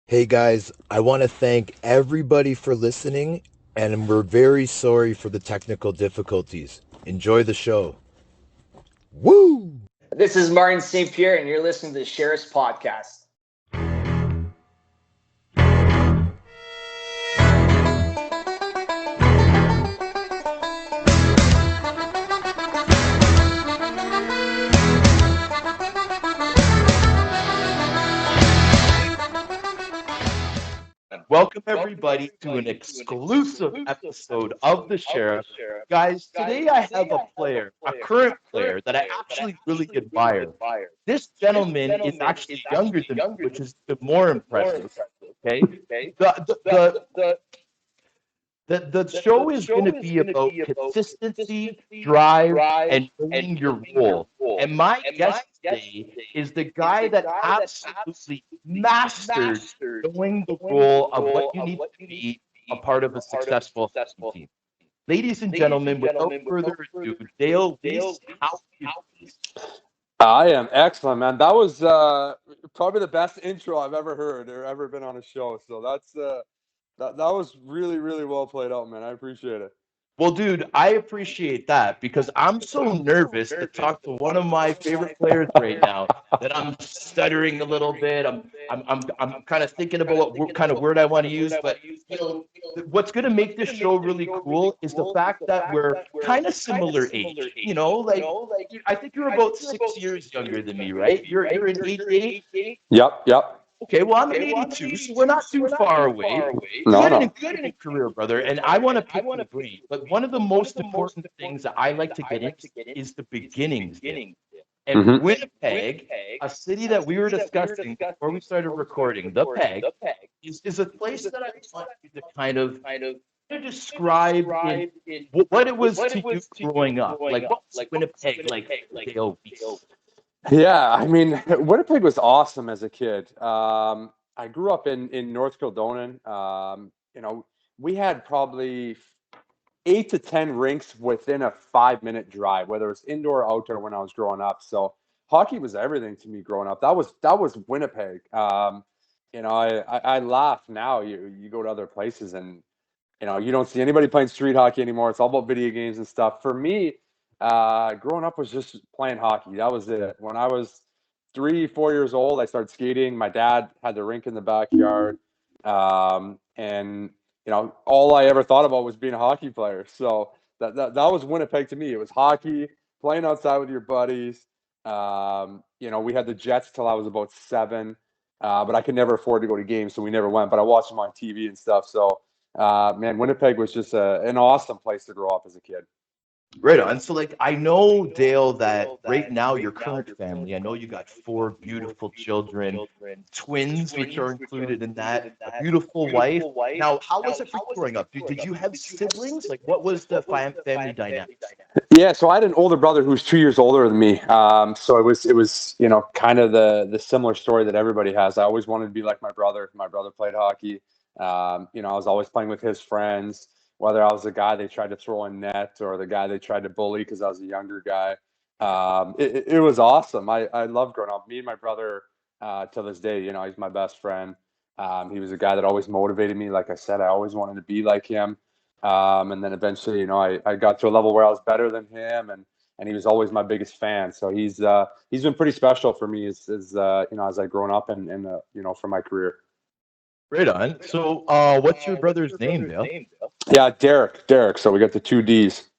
Hey guys, I want to thank everybody for listening, and we're very sorry for the technical difficulties. Enjoy the show. Woo! This is Martin St. Pierre, and you're listening to the Sheriff's Podcast. Welcome everybody to an exclusive episode of The Sheriff. Guys, today I have a player, a current player that I actually really admire. This gentleman is actually younger than me, which is the more impressive. Okay. The the the show is going to be about consistency, drive, and knowing your role. And my guest today is the guy that absolutely mastered knowing the role of what you need to be a part of a successful hockey team. Ladies and gentlemen, without further ado, Dale Weise, how are you doing? I am excellent, man. That was probably the best intro I've ever heard or ever been on a show. So that was really, really well played out, man. I appreciate it. Well, dude, I appreciate that because I'm so nervous to talk to one of my favorite players right now that I'm stuttering a little bit. I'm kind of thinking about what kind of word I want to use, but you know, what's going to make this show really cool is the fact that we're kind of similar age. I think you're about 6 years younger than me, right? You're an 88. Yep. Okay, well, I'm an 82, so we're not too far away. You No, had an no. incredible career, brother, and I want to pick your brain. But one of the most important things that I like to get into is the beginnings. And Hmm. Winnipeg, a city that we were discussing before we started recording, the Peg, is a place that I want you to kind of describe in what it was to you growing up. Like, what was Winnipeg like, Dale Weise? Yeah, I mean, Winnipeg was awesome as a kid. I grew up in North Kildonan. We had probably 8 to 10 rinks within a 5 minute drive, whether it's indoor or outdoor when I was growing up. So hockey was everything to me growing up. That was Winnipeg. I laugh now. You go to other places and you don't see anybody playing street hockey anymore. It's all about video games and stuff. For me, growing up was just playing hockey. That was it. When I was 3, 4 years old, I started skating. My dad had the rink in the backyard, and all I ever thought about was being a hockey player. So that was Winnipeg to me. It was hockey, playing outside with your buddies. We had the Jets till I was about 7, but I could never afford to go to games, so we never went. But I watched them on TV and stuff. So man, Winnipeg was just an awesome place to grow up as a kid. Right on. So, like, I know, Dale, that right now your current family, I know you got four beautiful children, twins, which are included in that, a beautiful wife. Now, how was it for you growing up? Did you have siblings? Like, what was the family dynamics? Yeah, so I had an older brother who was 2 years older than me. So it was kind of the similar story that everybody has. I always wanted to be like my brother. My brother played hockey. I was always playing with his friends, whether I was the guy they tried to throw in net or the guy they tried to bully because I was a younger guy. It was awesome. I love growing up. Me and my brother, to this day, he's my best friend. He was a guy that always motivated me. Like I said, I always wanted to be like him. And then eventually, I got to a level where I was better than him, and he was always my biggest fan. So he's been pretty special for me as I've grown up and for my career. Right on. So, what's your brother's name, Dale? Yeah, Derek. So we got the two D's.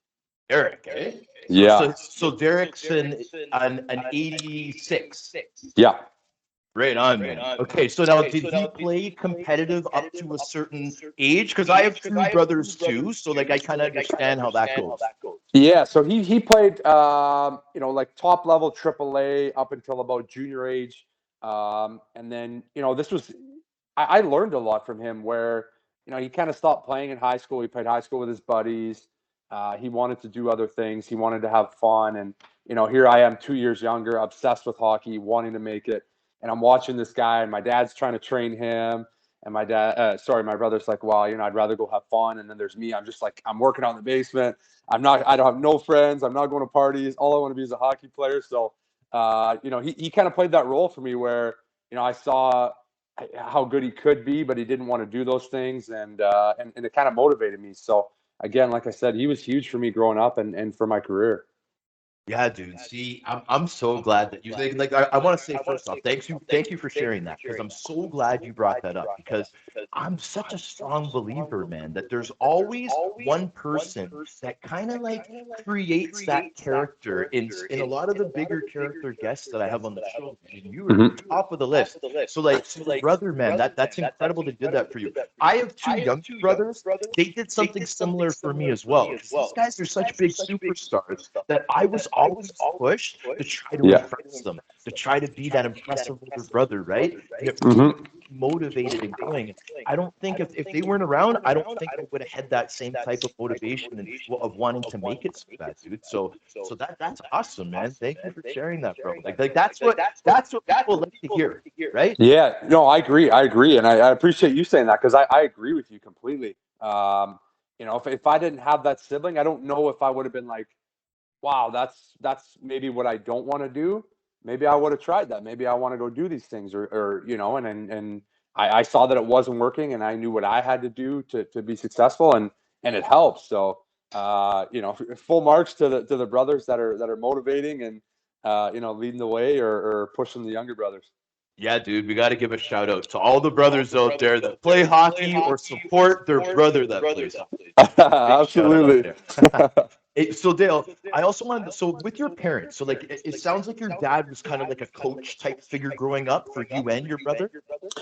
Derek, eh? So, Yeah, so, so Derek's an 86. yeah. Right on, man. Okay, so now did he play competitive up to a certain age? Because I have two brothers too, so like I kind of understand how that goes. Yeah, so he played like top level AAA up until about junior age, and then this was I learned a lot from him where he kind of stopped playing in high school. He played high school with his buddies. He wanted to do other things. He wanted to have fun, and here I am, 2 years younger, obsessed with hockey, wanting to make it, and I'm watching this guy, and my dad's trying to train him. And my brother's like, well, I'd rather go have fun. And then there's me. I'm just like, I'm working out in the basement. I don't have no friends. I'm not going to parties. All I want to be is a hockey player. So, he kind of played that role for me where, I saw how good he could be, but he didn't want to do those things, and it kind of motivated me. So again, like I said, he was huge for me growing up and for my career. Yeah, dude. See, I'm so glad that you like I want to say first off, thank you for sharing that because I'm so glad you brought that up because I'm such a strong believer, man, that there's always one person that kind of like creates that character in a lot of the bigger character guests that I have on the show, man, and you were Mhm. top of the list. So your brother, man, that's incredible they did that for you. I have two younger brothers. They did something similar for me as well because these guys are such big superstars that I was always pushed to try to Yeah. impress them, to try to be that impressive older brother, right? And it really Hmm. kept me motivated and going. I don't think if they weren't around, I don't think I would have had that same type of motivation and of wanting to make it so bad, dude. So that's awesome, man. Thank you for sharing that, bro. Like that's what people like to hear, right? Yeah, no, I agree. I agree. And I appreciate you saying that because I agree with you completely. If I didn't have that sibling, I don't know if I would have been like, wow, that's maybe what I don't want to do. Maybe I would have tried that. Maybe I want to go do these things and I saw that it wasn't working and I knew what I had to do to be successful and it helps. So full marks to the brothers that are motivating and leading the way or pushing the younger brothers. Yeah, dude, we got to give a shout out to all the brothers out there that play hockey or support their brother that plays hockey. Big shout out Absolutely. there. So Dale, I also wanted to, so with your parents, so like it sounds like your dad was kind of like a coach type figure growing up for you and your brother.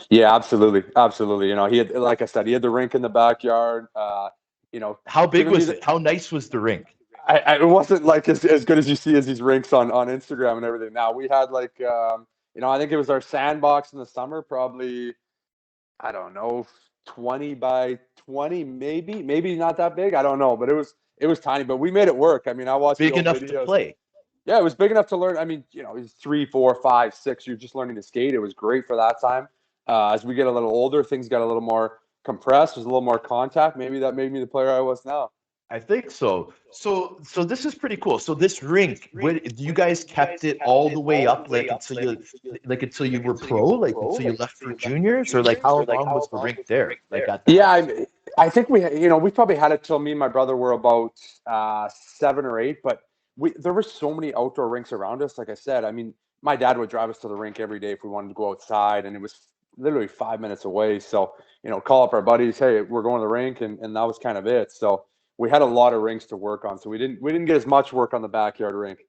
Yeah, absolutely, absolutely. He had, like I said, he had the rink in the backyard. How big Giving me was the. it? How nice was the rink? It wasn't like as good as you see as these rinks on Instagram and everything. Now we had like I think it was our sandbox in the summer, probably I don't know, 20 by 20, maybe not that big. I don't know, but it was tiny. But we made it work. I mean, I watched the Big old enough to videos. play. Yeah, it was big enough to learn. I mean, he's 3, 4, 5, 6. You're just learning to skate. It was great for that time. As we get a little older, things got a little more compressed. There's a little more contact. Maybe that made me the player I was now. I think so. So this is pretty cool. So this rink, what you guys kept it all the way up until you were pro, like until you left for juniors, or like how long was the rink there? Like at the Yeah, house? I think we probably had it till me and my brother were about 7 or 8, but there were so many outdoor rinks around us. Like I said, I mean, my dad would drive us to the rink every day if we wanted to go outside, and it was literally 5 minutes away. So call up our buddies, hey, we're going to the rink, and that was kind of it. So we had a lot of rinks to work on. So we didn't get as much work on the backyard rink.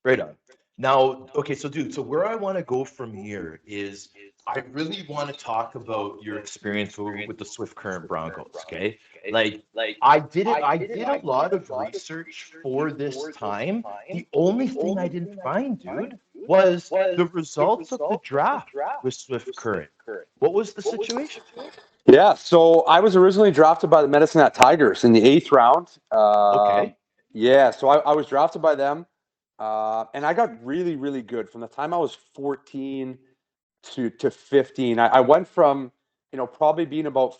Right on. Now, okay, so dude, so where I want to go from here is I really want to talk about your experience with the Swift Current Broncos, okay? Like I did a lot of research for this time. The only thing I didn't find, dude, was the results of the draft with Swift Current. What was the situation? Yeah, so I was originally drafted by the Medicine Hat Tigers in the 8th round. Okay. Yeah, so I was drafted by them, and I got really, really good from the time I was 14 to 15. I went from, probably being about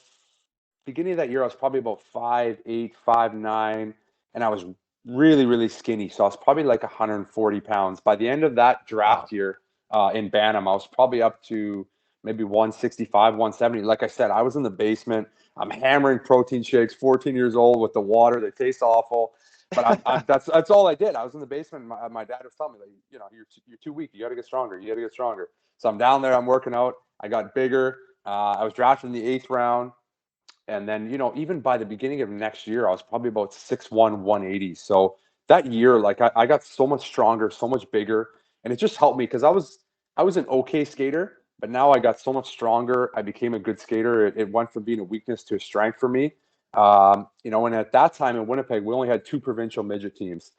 beginning of that year, I was probably about 5'8", 5'9", and I was really, really skinny. So I was probably like 140 pounds. By the end of that Wow. draft year in Bantam, I was probably up to maybe 165, 170. Like I said, I was in the basement. I'm hammering protein shakes, 14 years old with the water. They taste awful. But that's all I did. I was in the basement. And my dad was telling me, like, you're too weak. You got to get stronger. You got to get stronger. So I'm down there. I'm working out. I got bigger. I was drafted in the 8th round. And then, even by the beginning of next year, I was probably about 6'1", 180. So that year, like I got so much stronger, so much bigger. And it just helped me because I was an okay skater, but now I got so much stronger. I became a good skater. It went from being a weakness to a strength for me. And at that time in Winnipeg, we only had 2 provincial midget teams,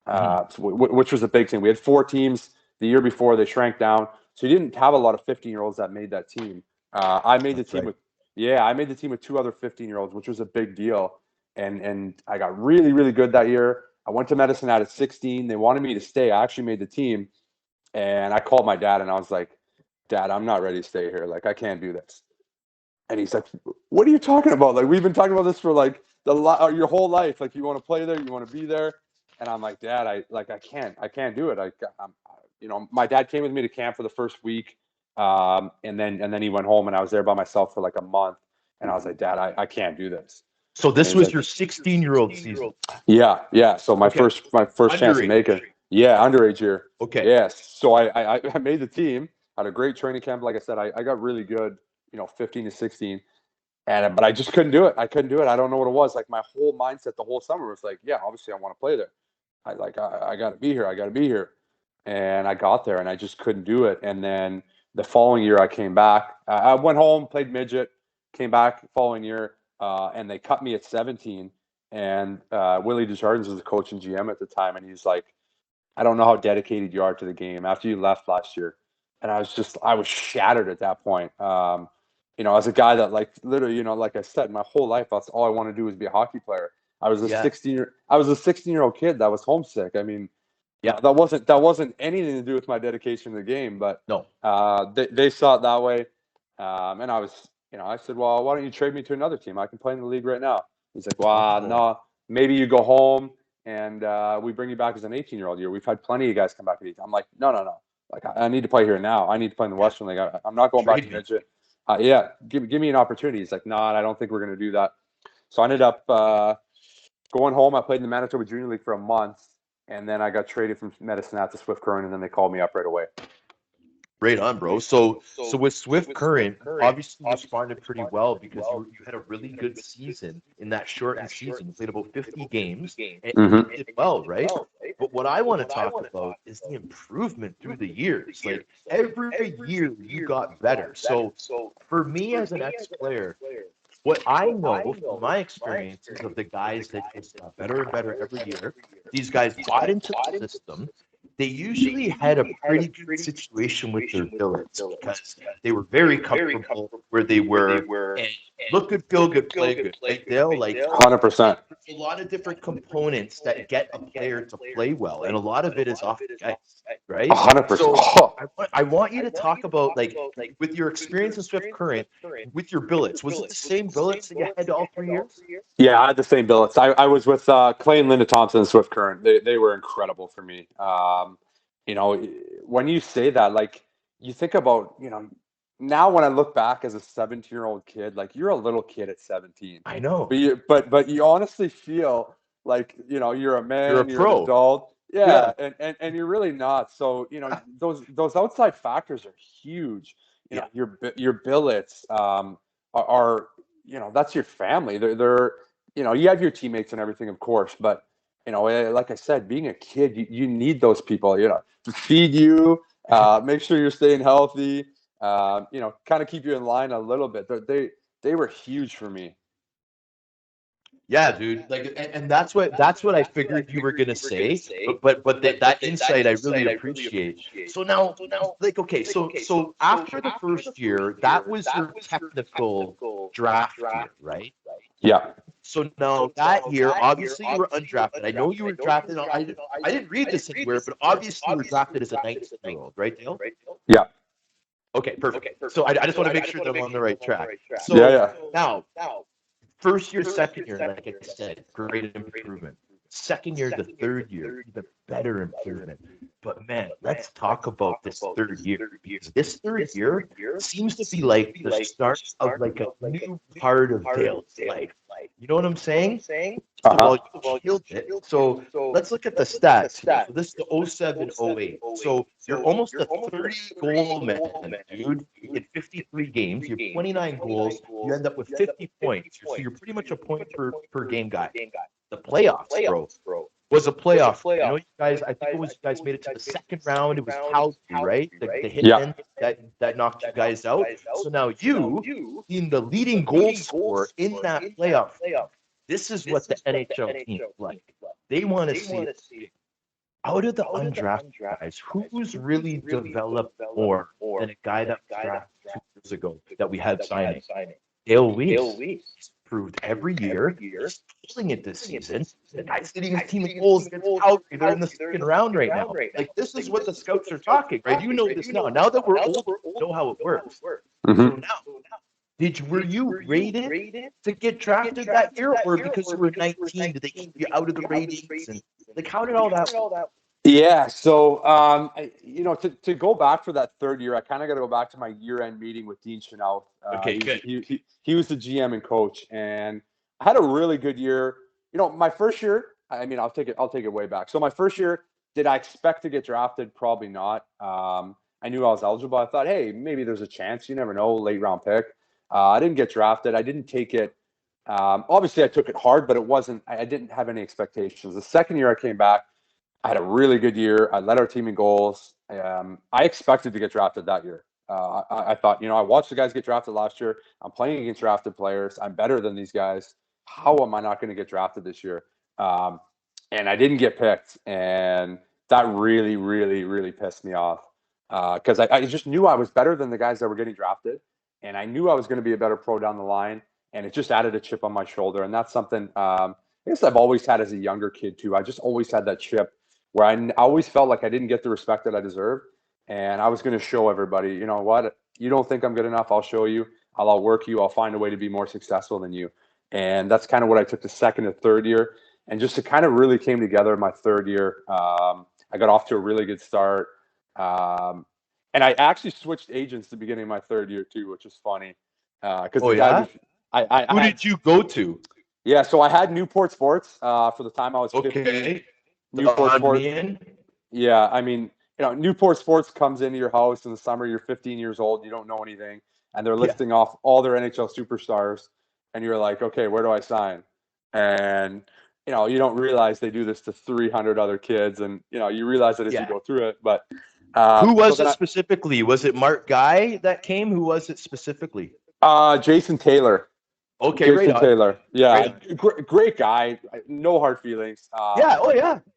Mhm. which was a big thing. We had 4 teams the year before. They shrank down. So you didn't have a lot of 15-year-olds that made that team. I made the That's team right. with Yeah, I made the team with 2 other 15-year-olds, which was a big deal. And I got really, really good that year. I went to Medicine Hat at 16. They wanted me to stay. I actually made the team. And I called my dad and I was like, Dad, I'm not ready to stay here. Like, I can't do this. And he's like, what are you talking about? Like, we've been talking about this for like your whole life. Like, you want to play there, you want to be there. And I'm like, Dad, I can't do it. My dad came with me to camp for the first week. And then he went home, and I was there by myself for like a month. And I was like, Dad, I can't do this. So this was like, your 16-year-old season. Yeah. So my first chance to make it. Yeah, underage year. Okay. Yes. So I made the team. Had a great training camp. Like I said, I got really good. 15 to 16. But I just couldn't do it. I don't know what it was. Like my whole mindset the whole summer was like, yeah, obviously I want to play there. I got to be here. I got to be here. And I got there, and I just couldn't do it. And then the following year, I came back. I went home, played midget, came back the following year, and they cut me at 17. And Willie Desjardins was the coach and GM at the time, and he's like, I don't know how dedicated you are to the game after you left last year. And I was shattered at that point. As a guy that like literally, like I said, my whole life, that's all I want to do is be a hockey player. I was a 16-year-old kid that was homesick. I mean, yeah, that wasn't anything to do with my dedication to the game, but no, they saw it that way. And I was, I said, well, why don't you trade me to another team? I can play in the league right now. He's like, well, no, maybe you go home and we bring you back as an 18-year-old year. We've had plenty of guys come back at 18. I'm like, no. Like, I need to play here now. I need to play in the Western League. I'm not going back to midget. Give me an opportunity. He's like, no, I don't think we're going to do that. So I ended up going home. I played in the Manitoba Junior League for a month, and then I got traded from Medicine Hat to Swift Current, and then they called me up right away. Right on, bro. So with Swift Current, obviously responded pretty well because you had a really good season in that shortened season. You played about 50 games and you did well, right? But what I want to talk about is the improvement through the years. Like every year you got better. So for me as an ex-player, what I know from my experiences of the guys that just got better and better every year, these guys bought into the system. They usually had a pretty good situation with their billets because they were very comfortable where they were and look good, feel good, play good. Like they'll 100%. A lot of different components that get a player to play well, and a lot of it is off the ice, right? 100%. So I want you to talk about like with your experience in Swift Current, with your billets. Was it the same billets that you had all 3 years? Yeah, I had the same billets. I was with Clay and Linda Thompson and Swift Current. They were incredible for me. When you say that, like you think about, now when I look back as a 17-year-old kid, like you're a little kid at 17. I know. But you honestly feel like, you're a man, you're pro. an adult. Yeah. And you're really not. So, those outside factors are huge. Your billets are that's your family. They're you have your teammates and everything, of course, but like I said, being a kid, you need those people, to feed you, make sure you're staying healthy, kind of keep you in line a little bit. They were huge for me. Yeah, dude. Like, and that's what I figured you were gonna say. But that insight I really appreciate. So now, like, okay, so after the first year, that was your technical draft year, right? Yeah. So now that year, obviously you were undrafted. I know you were drafted. I didn't read this anywhere, but obviously you were drafted as a 19-year-old, right, Dale? Yeah. Okay, perfect. So I just want to make sure that I'm on the right track. So now, first year, second year, like I said, great improvement. Second year to third year, even better improvement. But man, let's talk about this third year. This third year seems to be like the start of like a new part of Dale's life. You know what I'm saying? Well, you killed it. So let's look at the stats. So this is the 07-08. So you're almost a 30-goal man, dude. In 53 games, you have 29 goals. You end up with 50 points. So you're pretty much a point per game guy. The playoffs, bro, was a playoff. You know, you guys, I think it was you guys made it to the second round. It was Calgary, right? The Hitmen that knocked you guys out. So now you, in the leading goal scorer in that playoff, this is what the NHL team like. They want to see out of the undrafted guys, who's really developed more than a guy that was drafted 2 years ago that we had signing? Dale Weise proved every year. He's killing it this season. The guy's leading his team in goals against Calgary. They're in the second round right now. Like, this is what the scouts are talking, right? You know this now. Now that we're old, we know how it works. So now, were you rated to get drafted that year, or because you were 19, did they keep you out of the ratings? And like, how did all that work? Yeah. So, to go back for that third year, I kind of got to go back to my year-end meeting with Dean Chenault. Okay, good. He was the GM and coach, and I had a really good year. My first year, I mean, I'll take it way back. So my first year, did I expect to get drafted? Probably not. I knew I was eligible. I thought, hey, maybe there's a chance. You never know, late round pick. I didn't get drafted. I didn't take it. Obviously, I took it hard, but it wasn't. I didn't have any expectations. The second year I came back, I had a really good year. I led our team in goals. I expected to get drafted that year. I thought, I watched the guys get drafted last year. I'm playing against drafted players. I'm better than these guys. How am I not going to get drafted this year? And I didn't get picked. And that really, really, really pissed me off because I just knew I was better than the guys that were getting drafted. And I knew I was going to be a better pro down the line. And it just added a chip on my shoulder. And that's something I guess I've always had as a younger kid, too. I just always had that chip where I always felt like I didn't get the respect that I deserved. And I was going to show everybody, you know what? You don't think I'm good enough? I'll show you. I'll outwork you. I'll find a way to be more successful than you. And that's kind of what I took the second and third year. And just it kind of really came together in my third year. I got off to a really good start. And I actually switched agents at the beginning of my third year, too, which is funny. Because Who did you go to? Yeah, so I had Newport Sports for the time I was 15. Okay. Newport Sports. Yeah, I mean, Newport Sports comes into your house in the summer. You're 15 years old. You don't know anything, and they're listing off all their NHL superstars, and you're like, okay, where do I sign? And you don't realize they do this to 300 other kids, and you realize it as you go through it. But who was it specifically? Was it Mark Guy that came? Who was it specifically? Jason Taylor. Okay, Jason Taylor. Yeah, great guy. No hard feelings.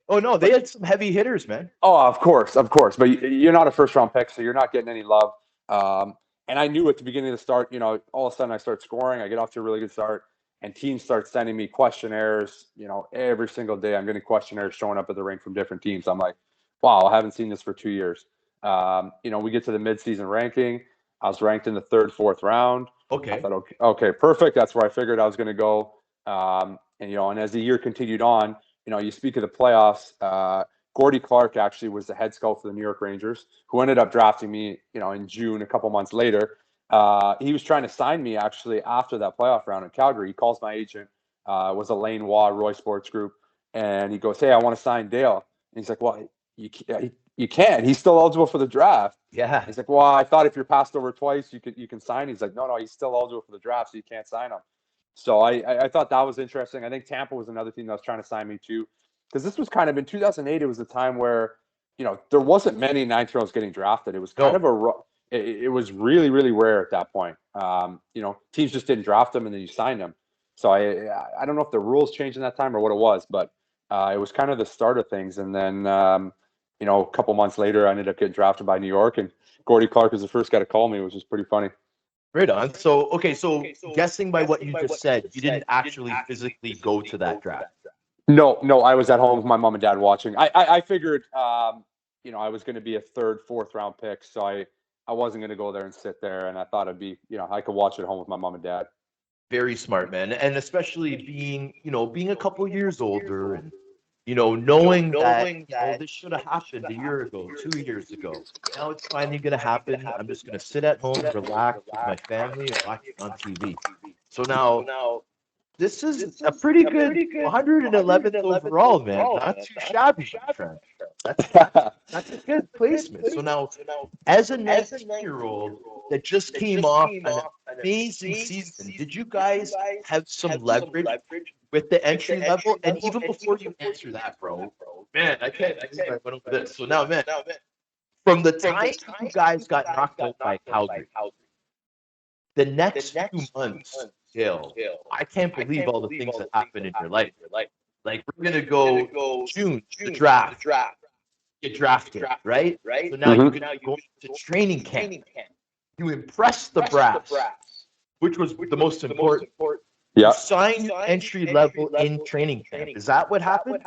Oh no, they had some heavy hitters, man. Oh, of course. But you're not a first-round pick, so you're not getting any love. And I knew at the beginning of the start, all of a sudden I start scoring. I get off to a really good start, and teams start sending me questionnaires. Every single day I'm getting questionnaires showing up at the rink from different teams. I'm like, wow, I haven't seen this for 2 years. We get to the midseason ranking. I was ranked in the third, fourth round. Okay. I thought, okay, perfect. That's where I figured I was going to go. And as the year continued on, you speak of the playoffs. Gordie Clark actually was the head scout for the New York Rangers, who ended up drafting me, in June, a couple months later. He was trying to sign me actually after that playoff round in Calgary. He calls my agent, was Elaine Waugh, Roy Sports Group, and he goes, "Hey, I want to sign Dale." And he's like, "Well, you can't. He's still eligible for the draft." Yeah. He's like, "Well, I thought if you're passed over twice, you can sign." He's like, "No, he's still eligible for the draft, so you can't sign him." So I thought that was interesting. I think Tampa was another team that was trying to sign me too, because this was kind of in 2008. It was a time where there wasn't many 9-year-olds getting drafted. It was kind of it was really, really rare at that point. Teams just didn't draft them and then you signed them. So I don't know if the rules changed in that time or what it was, but it was kind of the start of things. And then a couple months later, I ended up getting drafted by New York, and Gordie Clark was the first guy to call me, which was pretty funny. Right on. So guessing by what you just said, you didn't actually physically go to that draft. No, I was at home with my mom and dad watching. I figured, I was going to be a third, fourth round pick, so I wasn't going to go there and sit there, and I thought it'd be, I could watch at home with my mom and dad. Very smart, man, and especially being a couple years older, and knowing that this should have happened a year ago, 2 years ago. Now it's finally going to happen. I'm just going to sit at home, relax with my family, and watch it on TV. So now, this is a pretty good 111th overall, man. Not too shabby, friend. That's a good placement. So now, as a 19-year-old that just came off an amazing season, did you guys have some leverage with the entry level? And even before you answer that, bro, man, I can't believe I went over this. So now, man, from the time you guys got knocked out by Calgary, the next few months, Dale, I can't believe all the things that happened in your life. Like, we're going to go June, the draft. Get drafted, right? So now you're going to go to training camp. You impress the brass, which was the most important. Yeah. Sign entry level in training camp. Is that what happened?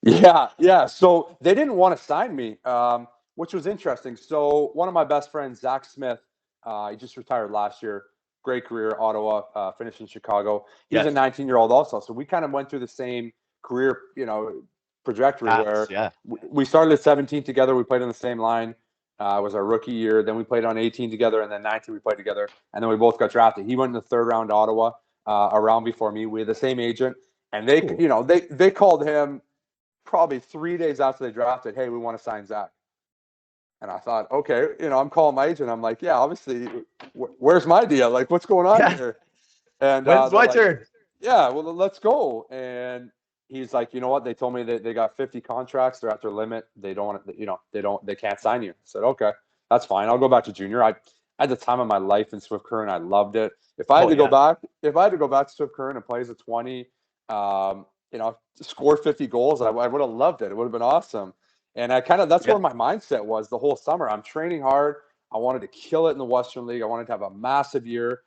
Yeah. So they didn't want to sign me, which was interesting. So one of my best friends, Zach Smith, he just retired last year. Great career, Ottawa, finished in Chicago. He's a 19-year-old also. So we kind of went through the same career, trajectory where we started at 17 together. We played on the same line. It was our rookie year. Then we played on 18 together, and then 19 we played together, and then we both got drafted. He went in the third round to Ottawa, a round before me. We had the same agent, and they called him probably 3 days after they drafted. Hey, we want to sign Zach. And I thought, okay, I'm calling my agent. I'm like, yeah, obviously, where's my deal? Like, what's going on here? And when's my turn? Yeah, well, let's go. And he's like, you know what? They told me that they got 50 contracts. They're at their limit. They don't want to, they can't sign you. I said, okay, that's fine. I'll go back to junior. I had the time of my life in Swift Current. I loved it. If I had to go back to Swift Current and play as a 20, score 50 goals, I would have loved it. It would have been awesome. And that's where my mindset was the whole summer. I'm training hard. I wanted to kill it in the Western League. I wanted to have a massive year.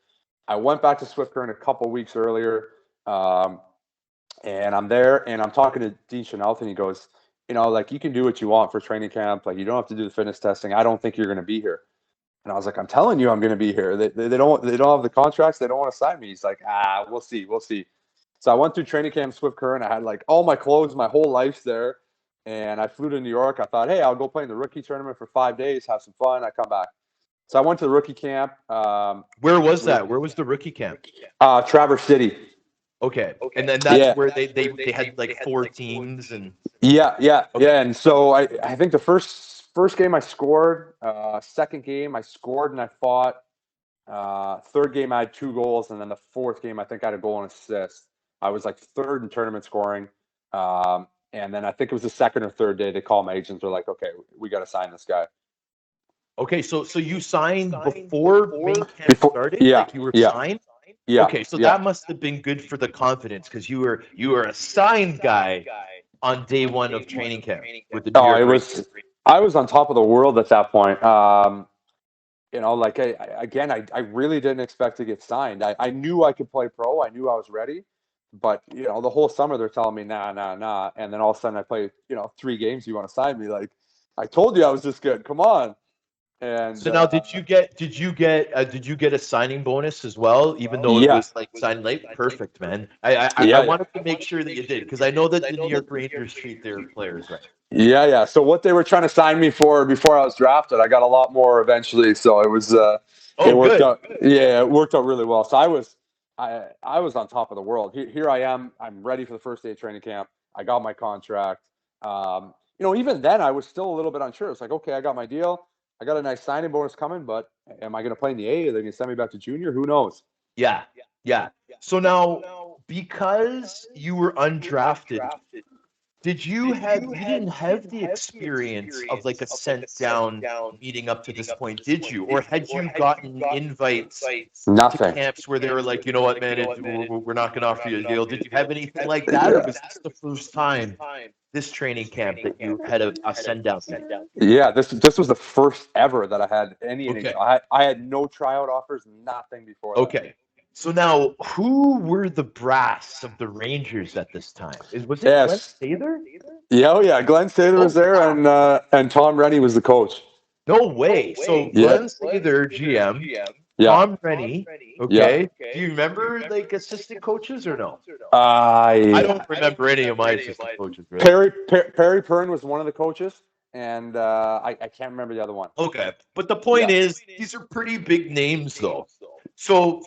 I went back to Swift Current a couple weeks earlier. And I'm there and I'm talking to Dean Chenault, and he goes, like, you can do what you want for training camp. Like, you don't have to do the fitness testing. I don't think you're going to be here. And I was like, I'm telling you, I'm going to be here. They don't have the contracts. They don't want to sign me. He's like, we'll see. So I went through training camp Swift Current. I had like all my clothes, my whole life's there. And I flew to New York. I thought, hey, I'll go play in the rookie tournament for 5 days, have some fun. I come back. So I went to the rookie camp. Where was that? Where was the rookie camp? Traverse City. Okay. And then that's where they had like 4 teams and yeah. And so I think the first game I scored, second game I scored and I fought. Third game I had 2 goals, and then the fourth game I think I had a goal and assist. I was like third in tournament scoring. And then I think it was the second or third day they called my agents. They're like, okay, we got to sign this guy. Okay, so you signed before main camp started? Yeah. Like you were signed? Yeah. Okay, so that must have been good for the confidence because you were a signed guy on day 1 of training camp with the New York Rangers. I was on top of the world at that point. I really didn't expect to get signed. I knew I could play pro. I knew I was ready. But, the whole summer they're telling me, nah. And then all of a sudden I play, 3 games. You want to sign me? Like, I told you I was this good. Come on. And so now, did you get a signing bonus as well, even though it was like signed late? Perfect, man. I wanted to make sure that you did because I know that the New York Rangers treat their players right. Yeah. So what they were trying to sign me for before I was drafted, I got a lot more eventually. So it was it worked out. Yeah, it worked out really well. So I was on top of the world. Here I am. I'm ready for the first day of training camp. I got my contract. Even then I was still a little bit unsure. It's like, okay, I got my deal. I got a nice signing bonus coming, but am I going to play in the A? Are they going to send me back to junior? Who knows? Yeah. So now, because you were undrafted, you didn't have the experience of like a sent down meeting up to this point, did you? Or had you gotten invites to camps where they were like, you know what, man, we're not going to offer you a deal? Did you have anything like that, or was this the first time this training camp that you had a send down? Yeah, this was the first ever that I had anything. Okay. I had no tryout offers, nothing before that. Okay. So now, who were the brass of the Rangers at this time? Was it Glenn Sather? Yeah. Glenn Sather was there, and Tom Rennie was the coach. No way. So Glenn Sather, GM. Tom Rennie. Okay. Do you remember like assistant coaches or no? I don't remember any of my assistant coaches. Really. Perry Pern was one of the coaches, and I can't remember the other one. Okay, but the point is, these are pretty big names, though. So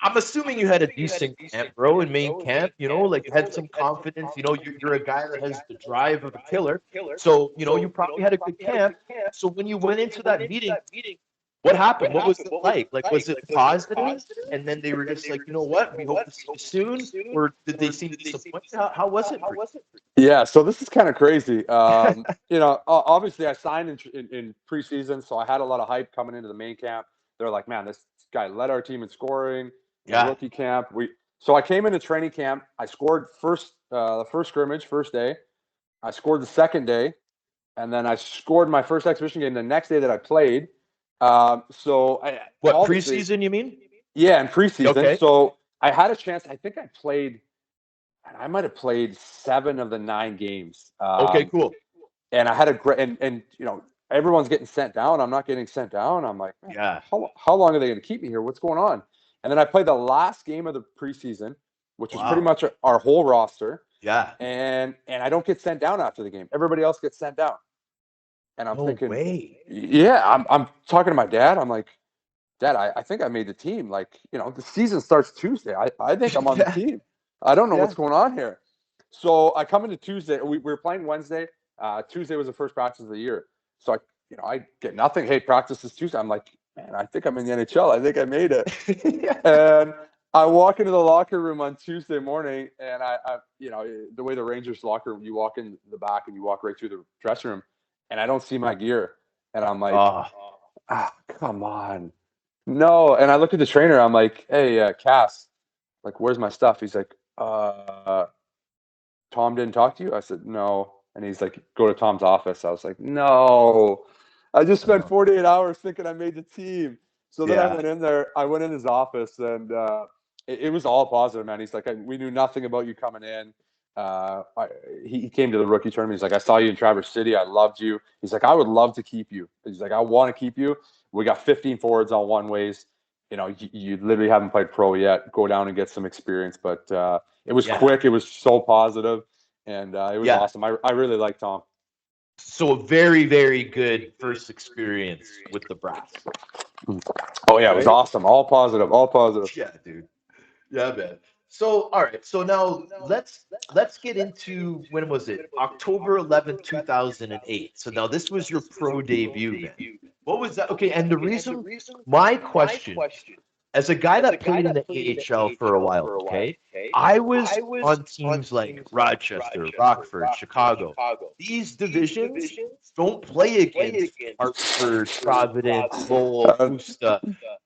I'm assuming you had a decent camp, bro, in main camp. Like you had some confidence. You're a guy that has the drive of a killer. So you probably had a good camp. So when you went into that meeting, what happened? What was it like? Like, was it positive? And then they were just like, you know what? We hope to see you soon. Or did they seem disappointed? How was it for you? Yeah, so this is kind of crazy. Obviously I signed in preseason, so I had a lot of hype coming into the main camp. They're like, man, this guy led our team in scoring. Rookie camp. So I came into training camp. I scored the first scrimmage, first day. I scored the second day, and then I scored my first exhibition game the next day that I played. Preseason? You mean? Yeah, in preseason. Okay. So I had a chance. I think I might have played 7 of the 9 games. Okay, cool. And I had a great, and everyone's getting sent down. I'm not getting sent down. I'm like, how long are they going to keep me here? What's going on? And then I played the last game of the preseason, which was pretty much our whole roster. Yeah. And I don't get sent down after the game. Everybody else gets sent down. And I'm No thinking, way. yeah, I'm talking to my dad. I'm like, Dad, I think I made the team. Like, the season starts Tuesday. I think I'm on the Yeah. team. I don't know Yeah. what's going on here. So I come into Tuesday. We were playing Wednesday. Tuesday was the first practice of the year. So I get nothing. Hey, practice is Tuesday. I'm like, man, I think I'm in the NHL. I think I made it. Yeah. And I walk into the locker room on Tuesday morning, and I the way the Rangers locker room, you walk in the back and you walk right through the dressing room, and I don't see my gear, and I'm like, Oh, come on, no. And I look at the trainer. I'm like, hey, Cass, like, where's my stuff? He's like, Tom didn't talk to you? I said, no. And he's like, go to Tom's office. I was like, no. I just spent 48 hours thinking I made the team. So then I yeah. went in there. I went in his office, and it was all positive, man. He's like, we knew nothing about you coming in. He came to the rookie tournament. He's like, I saw you in Traverse City. I loved you. He's like, I would love to keep you. He's like, I want to keep you. We got 15 forwards on one ways. You literally haven't played pro yet. Go down and get some experience. But it was quick. It was so positive, and it was awesome. I really like Tom. So a very, very good first experience with the Brass. Oh yeah, it was awesome. All positive. All positive. Yeah, dude. Yeah, man. So, all right. So now let's get into, when was it? October 11th, 2008. So now this was your pro debut, man. What was that? Okay, and the reason, my question, as a guy that played in the AHL for a while, okay, I was on teams like Rochester, Rockford, Chicago. These divisions don't play against Hartford, Providence, Lowell, Worcester.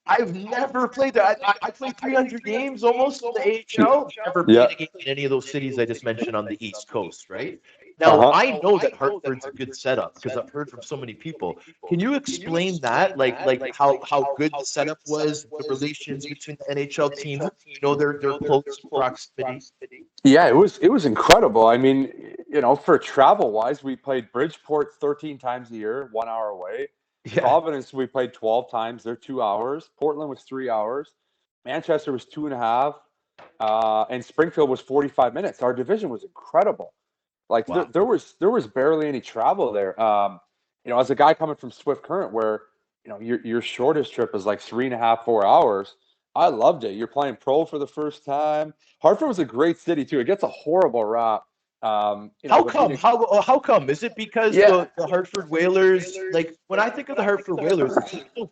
I've never played there. I played 300 games almost in the AHL. Never played a game in any of those cities I just mentioned on the East Coast, right? Now, I know that Hartford's a good setup because I've heard from so many people. Can you explain that? Like how good the setup was, the relations between the NHL teams, they're close in proximity. Yeah, it was incredible. I mean, for travel wise, we played Bridgeport 13 times a year, 1 hour away. Yeah. Providence, we played 12 times. They're 2 hours. Portland was 3 hours. Manchester was 2.5. And Springfield was 45 minutes. Our division was incredible. Like Wow. there was barely any travel there. As a guy coming from Swift Current, where your shortest trip is like 3.5, 4 hours. I loved it. You're playing pro for the first time. Hartford was a great city too. It gets a horrible rap. How come? How come? Is it because the Hartford Whalers, like when I think of the Hartford Whalers,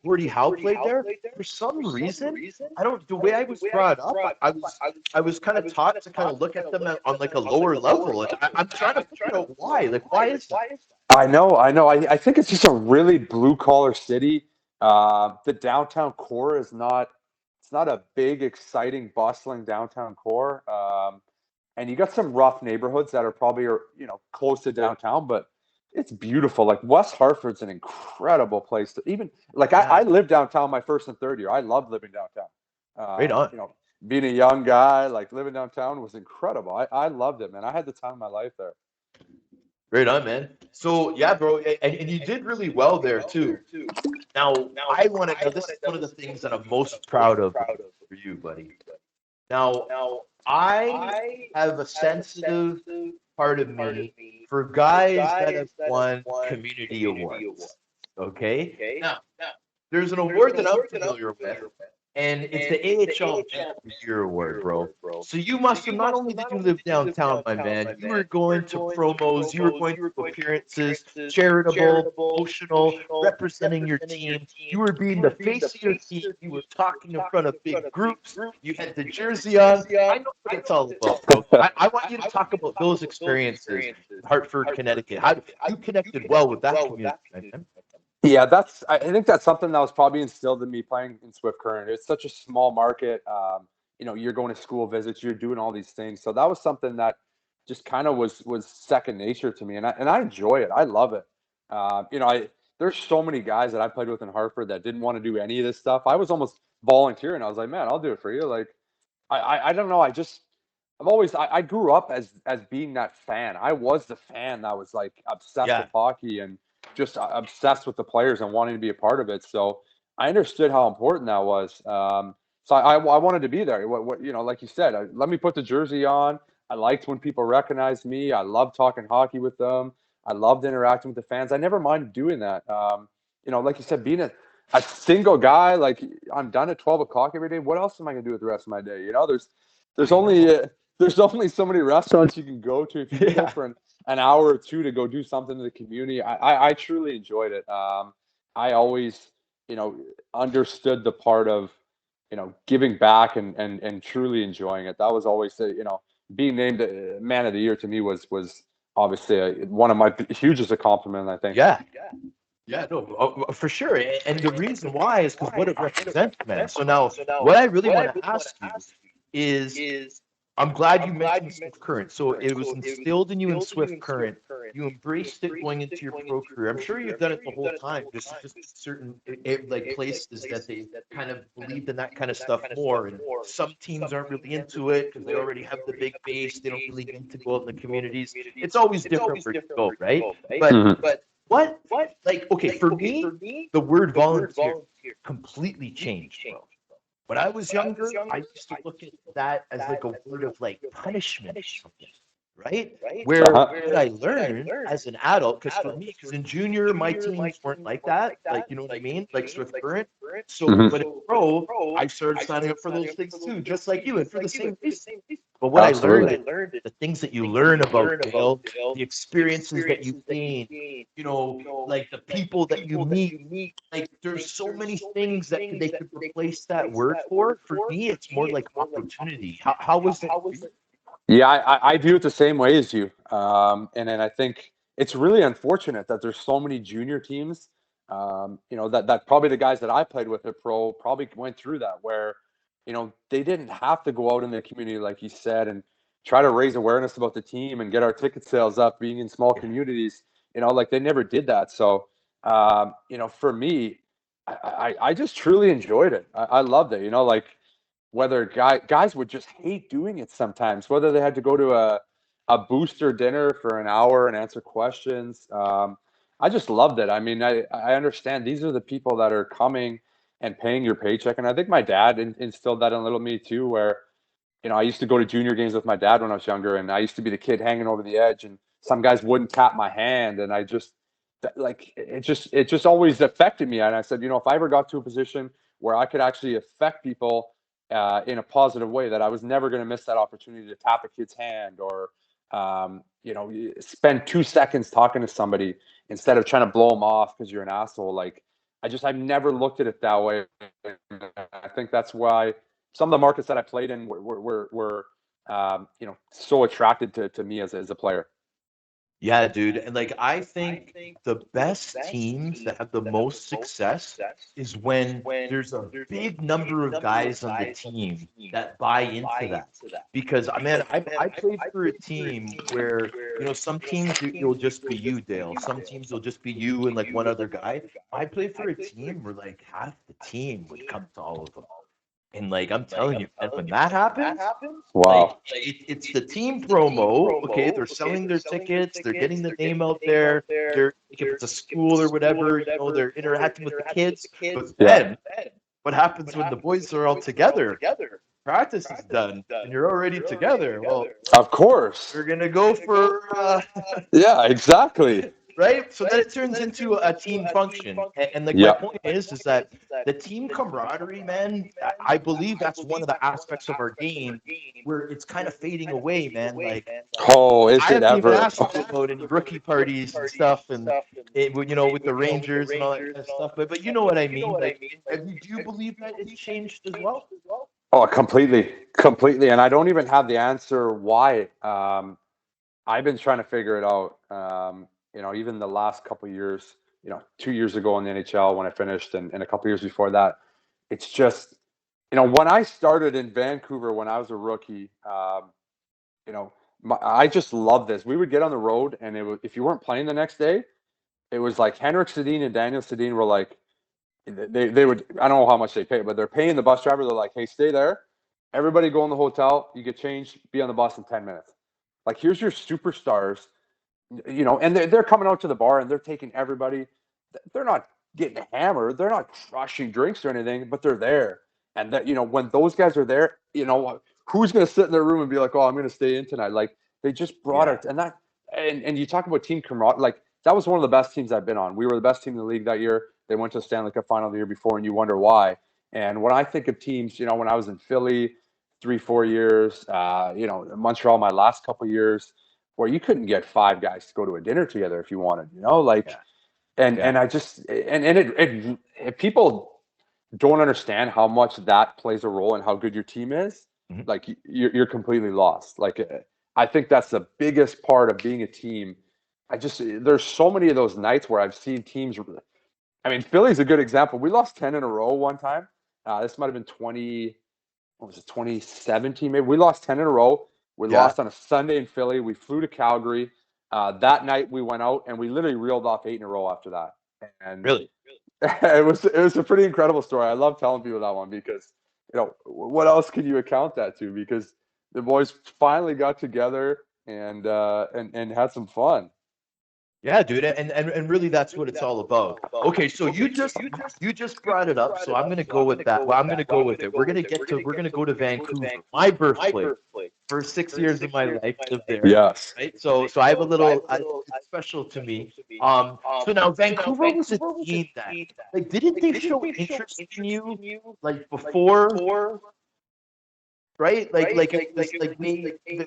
Gordie Howe played there. For some reason, I don't. The way I was brought up, I was kind of taught to kind of look at them on like a lower level, and I'm trying to figure out why. Like, why is that? I know. I think it's just a really blue collar city. The downtown core is not. It's not a big, exciting, bustling downtown core. And you got some rough neighborhoods that are probably close to downtown, but it's beautiful. Like West Hartford's an incredible place to even like. I lived downtown my first and third year. I loved living downtown. Right on. Being a young guy, like living downtown was incredible. I loved it, man. I had the time of my life there. Right on, man. So yeah, bro, and you did really well there too. Now this is one of the things that I'm most proud of for you, buddy. Now I have a sensitive part of me for guys that have won community awards. Okay? Now, there's an award that I'm familiar with, and it's the AHL Man of the Year award, bro. So you must have, not only did you live downtown, my man, you were going to promos, you were going to appearances, charitable, emotional, representing your team. You were being the face of your team. You were talking in front of big groups. You had the jersey on. I know what it's all about, bro. I want you to talk about those experiences in Hartford, Connecticut. How you connected well with that community, man. Yeah, I think that's something that was probably instilled in me playing in Swift Current. It's such a small market. You're going to school visits, you're doing all these things. So that was something that just kind of was second nature to me, and I enjoy it. I love it. There's so many guys that I played with in Hartford that didn't want to do any of this stuff. I was almost volunteering. I was like, man, I'll do it for you. Like, I don't know. I grew up as being that fan. I was the fan that was like obsessed with hockey and just obsessed with the players and wanting to be a part of it. So I understood how important that was. So I wanted to be there. Like you said, let me put the jersey on. I liked when people recognized me. I loved talking hockey with them. I loved interacting with the fans. I never minded doing that. Like you said, being a single guy, like I'm done at 12 o'clock every day. What else am I going to do with the rest of my day? There's only so many restaurants you can go to if you go for an hour or two to go do something in the community. I truly enjoyed it. I always, understood the part of, giving back and truly enjoying it. That was always being named Man of the Year to me was obviously one of my hugest accomplishments, I think. Yeah, no, for sure. And the reason why is because what it represents, man. So now, what I really want to ask you is, I'm glad you mentioned Swift Current. So it was instilled in you in Swift Current. You embraced it going into your pro career. I'm sure you've done it the whole time. Just certain like places that they kind of believed in that kind of stuff more. And some teams aren't really into it because they already have the big base. They don't really need to go out in the communities. It's always different where you go, right? But what, like, okay, for me, the word volunteer completely changed, bro. When I was younger, I used to look at that as like a word of like punishment or something, right? Where what I learned as an adult, because for me, because in junior, my teams weren't like that. Like, you know what I mean? Like Swift Current. So, but in pro, I started signing up for those things too, just like you, and for the same reason. But what I learned is the things that you learn about Dale, the experiences that you gain, like the people that you meet. Like there's so many things that they could replace that word for. For me, it's more like opportunity. How was it? Yeah, I view it the same way as you. And then I think it's really unfortunate that there's so many junior teams. That probably the guys that I played with at pro probably went through that where, they didn't have to go out in the community, like you said, and try to raise awareness about the team and get our ticket sales up being in small communities, like they never did that. So, for me, I just truly enjoyed it. I loved it, like whether guys would just hate doing it sometimes, whether they had to go to a booster dinner for an hour and answer questions. I just loved it. I mean, I understand these are the people that are coming and paying your paycheck. And I think my dad instilled that in little me too, where, I used to go to junior games with my dad when I was younger, and I used to be the kid hanging over the edge, and some guys wouldn't tap my hand. And I just, like, it just always affected me. And I said, if I ever got to a position where I could actually affect people in a positive way, that I was never going to miss that opportunity to tap a kid's hand or, spend 2 seconds talking to somebody instead of trying to blow them off because you're an asshole. Like, I've never looked at it that way. I think that's why some of the markets that I played in were so attracted to me as a player. Yeah, dude. And like, I think the best teams that have the most success is when there's a big number of guys on the team that buy into that. Because, man, I played for a team where, some teams you'll just be you, Dale. Some teams you'll just be you and like one other guy. I played for a team where like half the team would come to all of them. And like I'm telling you, and when that happens, Wow. like it's the team promo. Okay, they're selling their tickets, they're getting the name out there. They're like, if it's a school or whatever, they're interacting with the kids. But then, what happens when the boys are all together? Practice is done, and you're already together. Well, of course, you're gonna go for yeah, exactly. Right? So then it turns into a team function. And like my point is that the team camaraderie, man, I believe that's one of the aspects of our game where it's kind of fading away, man. Like, is I it haven't even ever? asked you about any rookie parties and stuff, and with the Rangers and all that kind of stuff. But you know what I mean. Like, do you believe that it's changed as well? Oh, completely. And I don't even have the answer why. I've been trying to figure it out. Even the last couple of years, 2 years ago in the NHL when I finished, and a couple of years before that, it's just, when I started in Vancouver when I was a rookie, I just loved this. We would get on the road, and if you weren't playing the next day, it was like Henrik Sedin and Daniel Sedin were like, they would, I don't know how much they pay, but they're paying the bus driver. They're like, hey, stay there. Everybody go in the hotel. You get changed. Be on the bus in 10 minutes. Like, here's your superstars, and they're coming out to the bar and they're taking everybody. They're not getting hammered. They're not crushing drinks or anything, but they're there. And that, when those guys are there, who's going to sit in their room and be like, oh, I'm going to stay in tonight. Like they just brought it. And you talk about team camaraderie. Like that was one of the best teams I've been on. We were the best team in the league that year. They went to the Stanley Cup final the year before, and you wonder why. And when I think of teams, you know, when I was in Philly 3-4 years, you know, Montreal my last couple of years, where you couldn't get 5 guys to go to a dinner together if you wanted, you know, like, and I just, and people don't understand how much that plays a role in how good your team is. Like you're completely lost. Like, I think that's the biggest part of being a team. There's so many of those nights where I've seen teams. I mean, Philly's a good example. We lost 10 in a row one time. This might have been 2017 maybe. We lost 10 in a row. We lost on a Sunday in Philly. We flew to Calgary. That night we went out and we literally reeled off 8 in a row after that. And Really? it was a pretty incredible story. I love telling people that one because, you know, what else can you account that to? Because the boys finally got together and had some fun. Yeah, dude, and really that's what it's all about. Okay, so you just brought it up, so I'm gonna go with that. Well, I'm gonna go with it. We're gonna go to Vancouver, my birthplace. First 6 years of my life lived there. Yes. Right. So I have a little it's special to me. So now Vancouver was a team that like didn't they show interest in you like before? Right? Like it was like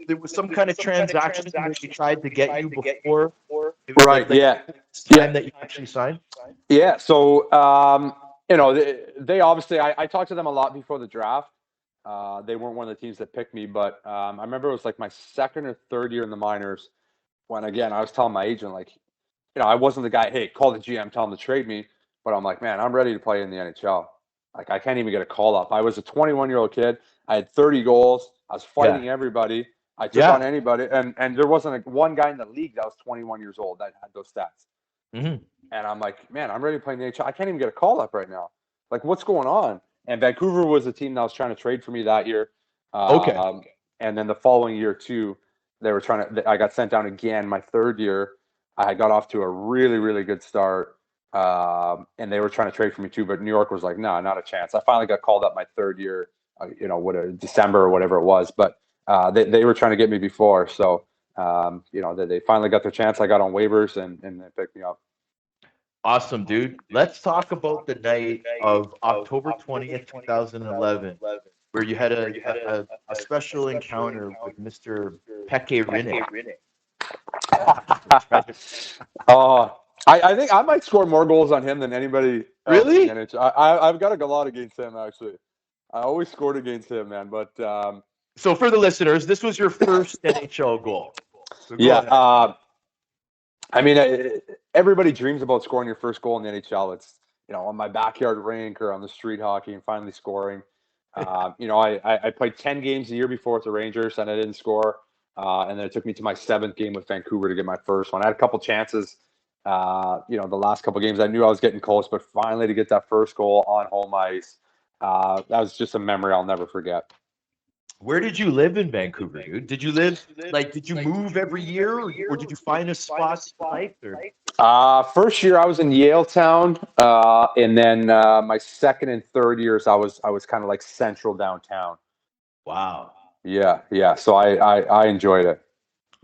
there was some kind of transaction where they tried to get you before. It was Right. Time that you actually signed. Yeah. So, you know, they obviously, I talked to them a lot before the draft. They weren't one of the teams that picked me, but I remember it was like my second or third year in the minors when, again, I was telling my agent, like, you know, I wasn't the guy, hey, call the GM, tell him to trade me. But I'm like, man, I'm ready to play in the NHL. Like, I can't even get a call up. I was a 21-year-old kid. I had 30 goals. I was fighting everybody. I took on anybody. And there wasn't one guy in the league that was 21 years old that had those stats. And I'm like, man, I'm ready to play in the NHL. I can't even get a call up right now. Like, what's going on? And Vancouver was a team that was trying to trade for me that year. And then the following year, too, they were I got sent down again my third year. I got off to a really, really good start. And they were trying to trade for me, too. But New York was like, no, not a chance. I finally got called up my third year, you know, December or whatever it was. But they were trying to get me before. So, you know, they finally got their chance. I got on waivers and they picked me up. Awesome, dude. Let's talk about the night of October 20th, 2011, where you had a special encounter with Mr. Peke Rinne. I think I might score more goals on him than anybody else. Really? I've got a lot against him, actually. I always scored against him, man. But so for the listeners, this was your first NHL goal. So I mean, everybody dreams about scoring your first goal in the NHL. It's, you know, on my backyard rink or on the street hockey and finally scoring. You know, I played 10 games the year before with the Rangers and I didn't score. And then it took me to my 7th game with Vancouver to get my first one. I had a couple chances, you know, the last couple games. I knew I was getting close, but finally to get that first goal on home ice, that was just a memory I'll never forget. Where did you live in Vancouver, dude? Did you move every year or did you find a spot you liked? First year I was in Yaletown, and then my second and third years I was kind of like central downtown. Wow. Yeah. So I enjoyed it.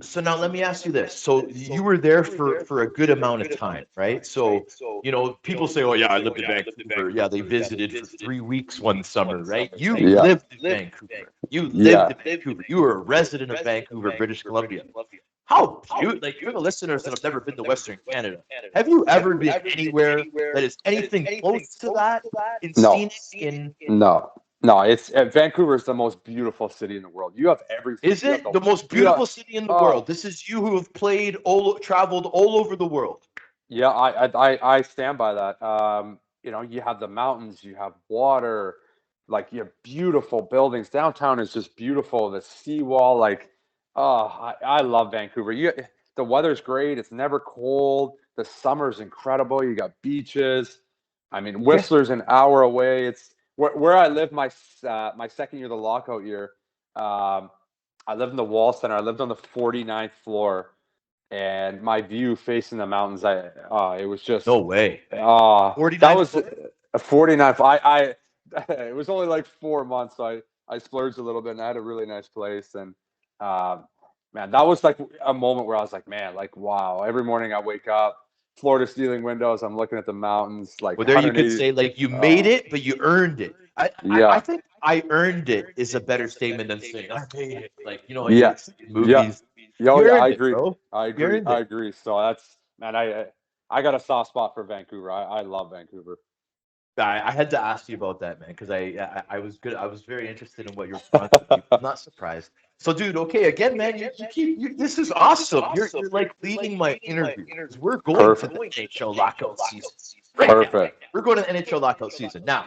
So now let me ask you this. So you were there for a good amount of time, right? So, you know, people say, oh, yeah, I lived in Vancouver. Yeah, they visited for 3 weeks one summer, right? You lived in Vancouver. You lived in Vancouver. You were a resident of Vancouver, British Columbia. How cute. Like, for the listeners that have never been to Western Canada, have you ever been anywhere that is anything close to that in scenic? No, it's Vancouver is the most beautiful city in the world. You have everything. Is it the most beautiful city in the world? This is you who have traveled all over the world. Yeah, I stand by that. You know, you have the mountains, you have water, like you have beautiful buildings. Downtown is just beautiful. The seawall, like, I love Vancouver. The weather's great. It's never cold. The summer's incredible. You got beaches. I mean, Whistler's an hour away. It's where I lived my second year of the lockout year. I lived in the Wall Center. I lived on the 49th floor, and my view facing the mountains. It was just no way. 49. That was a 49. It was only like 4 months, so I splurged a little bit, and I had a really nice place. And man, that was like a moment where I was like, man, like wow. Every morning I wake up, floor to ceiling windows. I'm looking at the mountains, like Well, there you could 180. say like you made it, but you earned it. I Yeah. think I earned it is a better statement than saying I made it. Like, you know, Yeah. you see in movies. Yeah, You yeah, earned I it, agree. bro. I You agree. earned I it. agree. So that's man, I got a soft spot for Vancouver. I love Vancouver. I had to ask you about that, man, because I was good. I was very interested in what your response would be. I'm not surprised. So, dude, okay, again, man, this is awesome. You're like leading my interview because we're going to the Perfect. NHL lockout season right now. Perfect. We're going to the NHL lockout season now.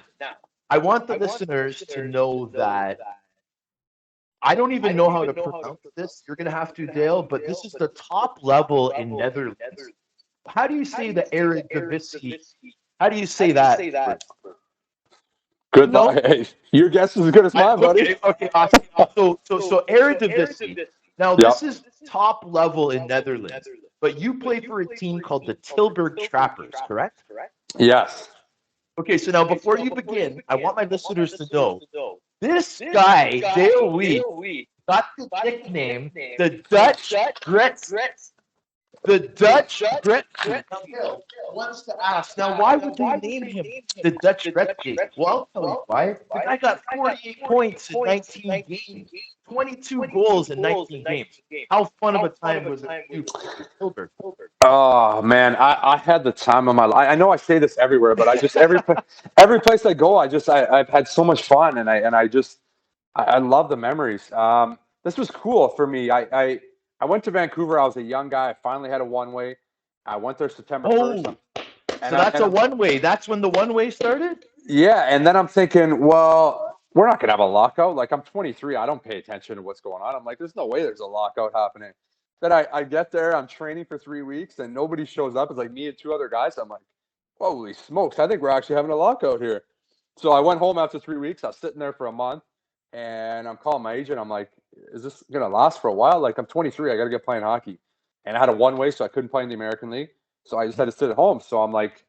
I want the listeners to know that I don't even know how to pronounce this. You're gonna have to, Dale, but this is the top level in Netherlands. How do you say the Eredivisie? How do you say that? Good luck. No. Hey, your guess is as good as mine, buddy. Okay, awesome. So Eredivisie. Now Yep. this is top level in Netherlands, but you play for a team called the Tilburg Trappers, correct? Yes. Okay, so now before you begin, I want my listeners to know this guy, Dale Weise, got the nickname the Dutch Grits. The Dutch Gretzky. Now, Dale wants to ask, now why would they name him the Dutch Gretzky? Well, I'll tell you why. The guy got 48 points in 19 games, 22 goals in 19 games. How fun of a time was it for you, Hilbert? Oh man, I had the time of my life. I know I say this everywhere, but I just every place I go, I've had so much fun, and I love the memories. This was cool for me. I went to Vancouver. I was a young guy. I finally had a one way. I went there September 1st. So that's a one way. That's when the one way started? Yeah, and then I'm thinking, well, we're not gonna have a lockout. Like I'm 23, I don't pay attention to what's going on. I'm like, there's no way there's a lockout happening. Then I get there, I'm training for 3 weeks, and nobody shows up. It's like me and two other guys. I'm like, holy smokes, I think we're actually having a lockout here. So I went home after 3 weeks. I was sitting there for a month, and I'm calling my agent. I'm like, is this gonna last for a while? Like I'm 23, I gotta get playing hockey, and I had a one way, so I couldn't play in the American League. So I just had to sit at home. So I'm like,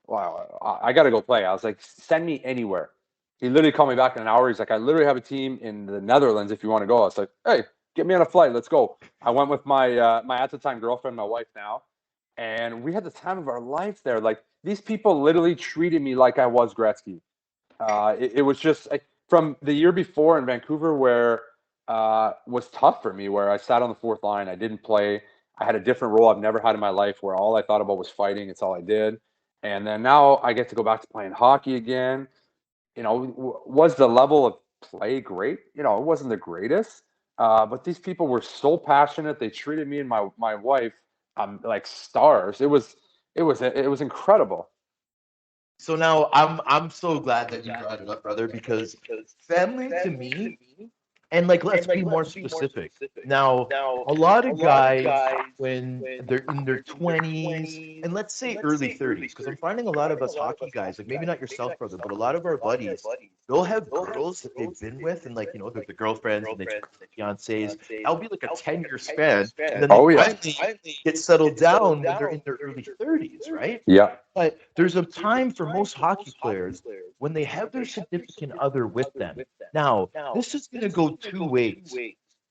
wow, I got to go play. I was like, send me anywhere. He literally called me back in an hour. He's like, I literally have a team in the Netherlands if you want to go. I was like, hey, get me on a flight. Let's go. I went with my at the time girlfriend, my wife now, and we had the time of our life there. Like these people literally treated me like I was Gretzky. It was just from the year before in Vancouver where was tough for me, where I sat on the fourth line. I didn't play. I had a different role I've never had in my life where all I thought about was fighting. It's all I did. And then now I get to go back to playing hockey again. You know, was the level of play great? You know, it wasn't the greatest. But these people were so passionate. They treated me and my wife like stars. It was incredible. So now I'm so glad that you brought it up, brother, because family to me, and like let's be more specific. Now, a lot of guys when they're in their 20s and let's say early 30s, because I'm finding a lot of us hockey guys, like maybe not yourself, brother, but a lot of our buddies, they'll have girls that they've been with, and like you know, they're the girlfriends and they fiancés. That'll be like a 10-year span, and then Oh they yeah, finally get settled down when they're in their early 30s, right? yeah, But there's a time for most hockey players when they have their significant other with them. Now, this is going to go two ways.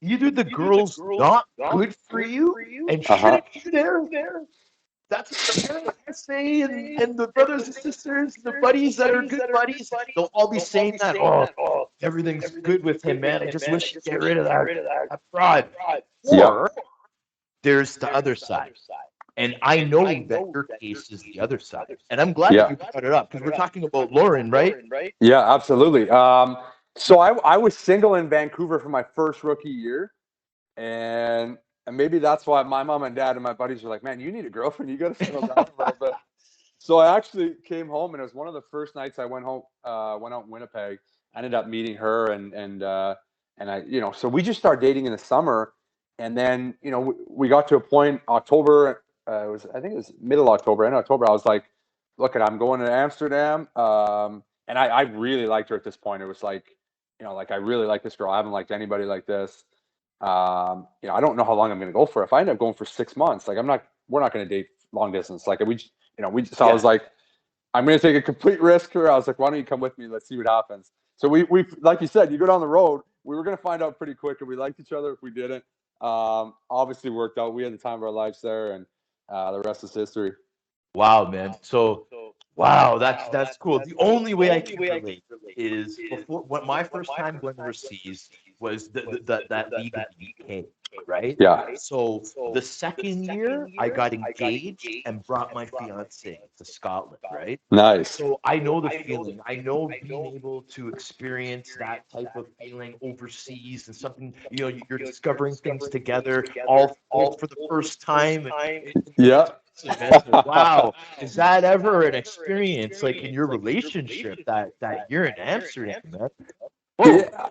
Either the girl's not good for you and uh-huh. shouldn't be there. That's what the parents say, and the brothers and sisters, the buddies that are good buddies, they'll all be saying that. Oh, everything's good with him, man. I just wish he'd get rid of that fraud. Yep. Or there's the other side. And I know that your case is the other side. And I'm glad that you brought it up because we're talking about Lauren, right? Yeah, absolutely. So I was single in Vancouver for my first rookie year, and maybe that's why my mom and dad and my buddies were like, "Man, you need a girlfriend. You got to settle down a little bit." So I actually came home, and it was one of the first nights I went home. Went out in Winnipeg. I ended up meeting her, and I, so we just started dating in the summer, and then we got to a point October. I think it was middle October, end of October. I was like, "Look, I'm going to Amsterdam." And I really liked her at this point. It was like, like I really like this girl. I haven't liked anybody like this. I don't know how long I'm going to go for. If I end up going for 6 months, like we're not going to date long distance. Like so I was like, I'm going to take a complete risk here. I was like, why don't you come with me? Let's see what happens. So we like you said, you go down the road. We were gonna find out pretty quick if we liked each other. If we didn't, obviously worked out. We had the time of our lives there, and the rest is history. Wow, man. So, wow, that's cool. The only way I can relate is before when my first time going overseas was that league in the UK, right? Yeah. So the second year I got engaged and brought my fiance to Scotland, right? Nice. So I know the feeling. I know being able to experience that type of feeling overseas and something, you're discovering things together all for the first time. Yeah. Wow. Is that ever an experience like in your relationship that you're in Amsterdam, man? Whoa. Yeah.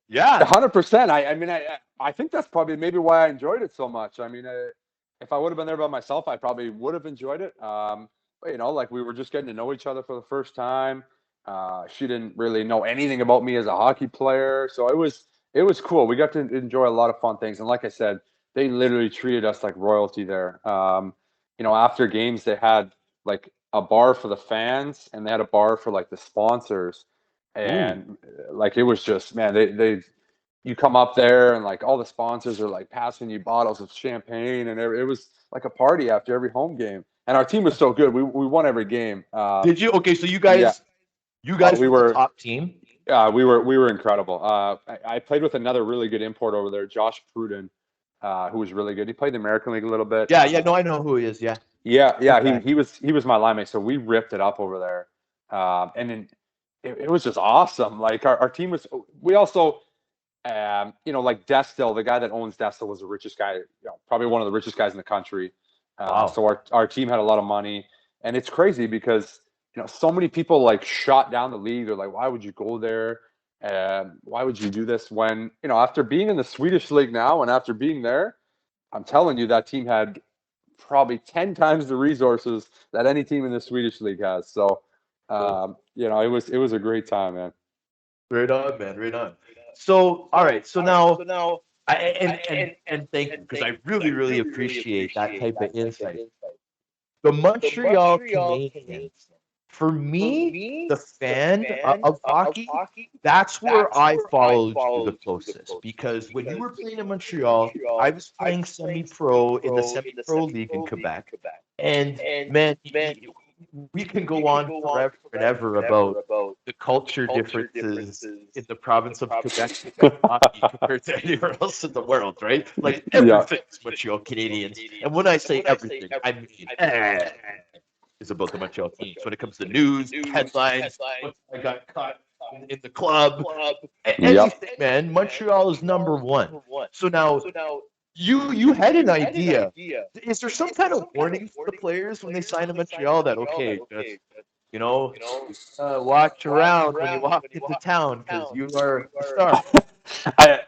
Yeah. 100%. I mean, I think that's probably maybe why I enjoyed it so much. I mean, if I would have been there by myself, I probably would have enjoyed it. But like we were just getting to know each other for the first time. She didn't really know anything about me as a hockey player, so it was cool. We got to enjoy a lot of fun things, and like I said, they literally treated us like royalty there. After games, they had like a bar for the fans, and they had a bar for like the sponsors, and like it was just, man, they you come up there and like all the sponsors are like passing you bottles of champagne, and it was like a party after every home game. And our team was so good, we won every game. Did you? Okay, so you Yeah. guys we were the were top team. we were incredible. I played with another really good import over there, Josh Pruden, who was really good. He played the American League a little bit. Yeah, yeah, no, I know who he is. Yeah. Yeah. Okay. He was my line mate, so we ripped it up over there. And then it was just awesome. Like our team was. We also, like Destil, the guy that owns Destil was the richest guy, probably one of the richest guys in the country. Wow. So our team had a lot of money, and it's crazy because so many people like shot down the league. They're like, why would you go there? Why would you do this when after being in the Swedish league now and after being there, I'm telling you that team had probably 10 times the resources that any team in the Swedish league has. So, it was a great time, man. Right on, man. Right on. So, all right. So now, and thank you because I really, really appreciate that type of insight. The Montreal Canadiens, for me, the fan of hockey, that's where I followed you the closest because when you were playing in Montreal, I was playing semi-pro in the semi-pro league in Quebec, and man, we can go on forever and ever about the culture differences in the province of Quebec hockey compared to anywhere else in the world, right? Like Yeah. everything's Montreal Canadiens, and when I say everything, I mean is about the Montreal teams. When it comes to news, headlines, what I got caught in the club, anything, man. Montreal is number one. So now you had an idea. Is there some kind of warning for the players when they sign in Montreal that okay, just watch around when you walk into town because you are a star? I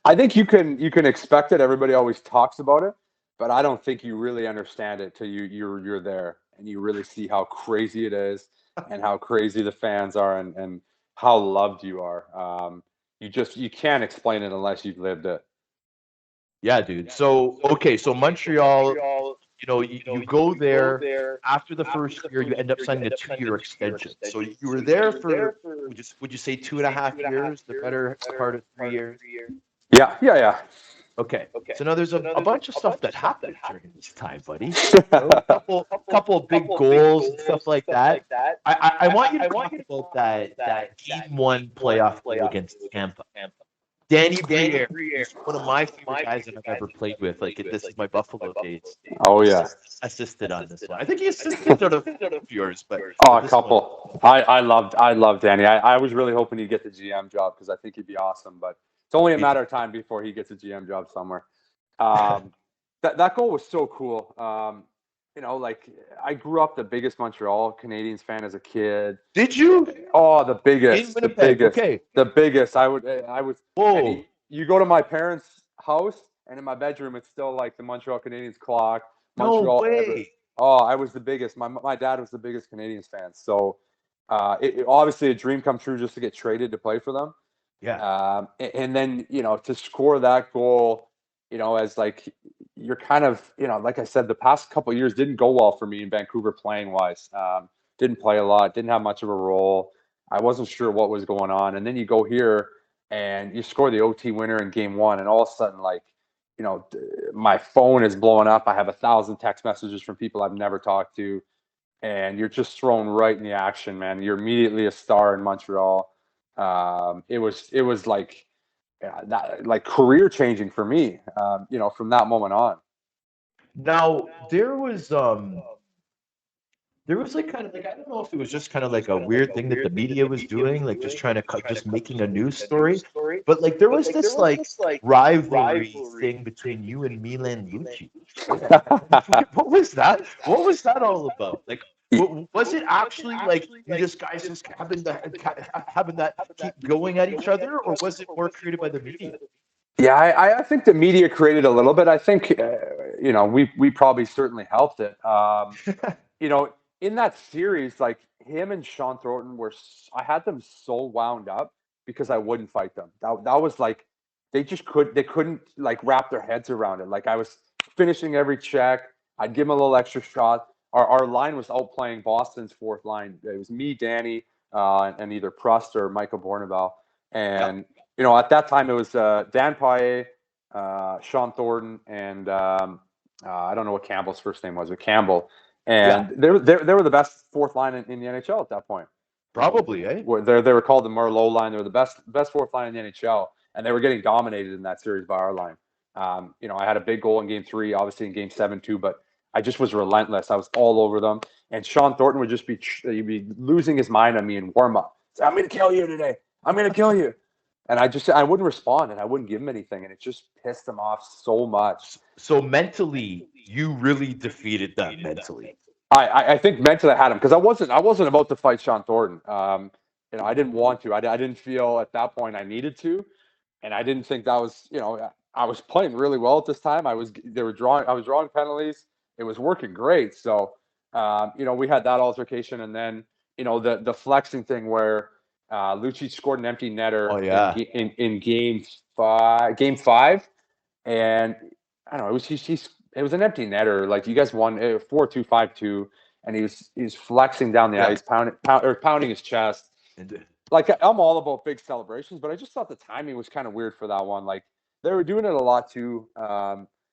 I think you can expect it. Everybody always talks about it, but I don't think you really understand it till you're there and you really see how crazy it is and how crazy the fans are and how loved you are. You can't explain it unless you've lived it. Yeah, dude. So okay, so Montreal, you go there after the first year, you end up signing a 2-year extension. So you were there for would you say 2.5 years, the better part of 3 years? Yeah, yeah, Okay. So now there's a bunch of stuff that happened during this time, buddy. yeah. A couple of big goals and stuff like that. I want you to talk about that game 1 playoff game against Tampa. Danny Briere is one of my favorite guys that I've ever played with. Like this is my Buffalo days. Oh yeah. Assisted on this one. I think he assisted on a few of yours, but Oh, a this couple. I loved Danny. I was really hoping he'd get the GM job because I think he'd be awesome. But it's only a matter of time before he gets a GM job somewhere. That goal was so cool. Like I grew up the biggest Montreal Canadiens fan as a kid. Did you? Oh, the biggest, In the Winnipeg, biggest, okay. the biggest. I was. Whoa. And you go to my parents' house, and in my bedroom, it's still like the Montreal Canadiens clock. No Montreal. way. Oh, I was the biggest. My dad was the biggest Canadiens fan. So, it obviously a dream come true just to get traded to play for them. Yeah. And then to score that goal, as like you're kind of like I said, the past couple of years didn't go well for me in Vancouver playing wise. Didn't play a lot. Didn't have much of a role. I wasn't sure what was going on. And then you go here and you score the OT winner in game 1, and all of a sudden, like, my phone is blowing up. I have 1,000 text messages from people I've never talked to, and you're just thrown right in the action, man. You're immediately a star in Montreal. It was like, that, like, career changing for me, from that moment on. Now there was like kind of like, I don't know if it was just kind of like a weird thing that the media was doing, like just trying to just making a news story, but like there was this like rivalry thing between you and Milan Lucic. What was that? What was that all about? Like, was it actually like you just guys just having that keep going at each other, or was it more created by the media? Yeah, I think the media created a little bit. I think, we probably certainly helped it. In that series, like, him and Sean Thornton I had them so wound up because I wouldn't fight them. That was like, they couldn't like wrap their heads around it. Like, I was finishing every check. I'd give them a little extra shot. Our line was outplaying Boston's fourth line. It was me, Danny, and either Prust or Michael Bourneval. And, at that time it was Dan Paille, Sean Thornton, and I don't know what Campbell's first name was, but Campbell. And they were the best fourth line in the NHL at that point. Probably, eh? They were called the Merlot line. They were the best fourth line in the NHL, and they were getting dominated in that series by our line. I had a big goal in game 3, obviously in game 7 too, but I just was relentless. I was all over them, and Sean Thornton would just he'd be losing his mind on me in warm up. Say, "I'm going to kill you today. I'm going to kill you." And I wouldn't respond, and I wouldn't give him anything, and it just pissed him off so much. So mentally, you really defeated them mentally. I think mentally I had him, because I wasn't about to fight Sean Thornton. I didn't want to. I didn't feel at that point I needed to, and I didn't think that was. I was playing really well at this time. I was drawing penalties. It was working great. So we had that altercation, and then the flexing thing where Lucic scored an empty netter. Oh, yeah. in game 5, and I don't know. It was an empty netter. Like, you guys won 4-2, 5-2, and he's flexing down the ice, pounding his chest. Like, I'm all about big celebrations, but I just thought the timing was kind of weird for that one. Like, they were doing it a lot too,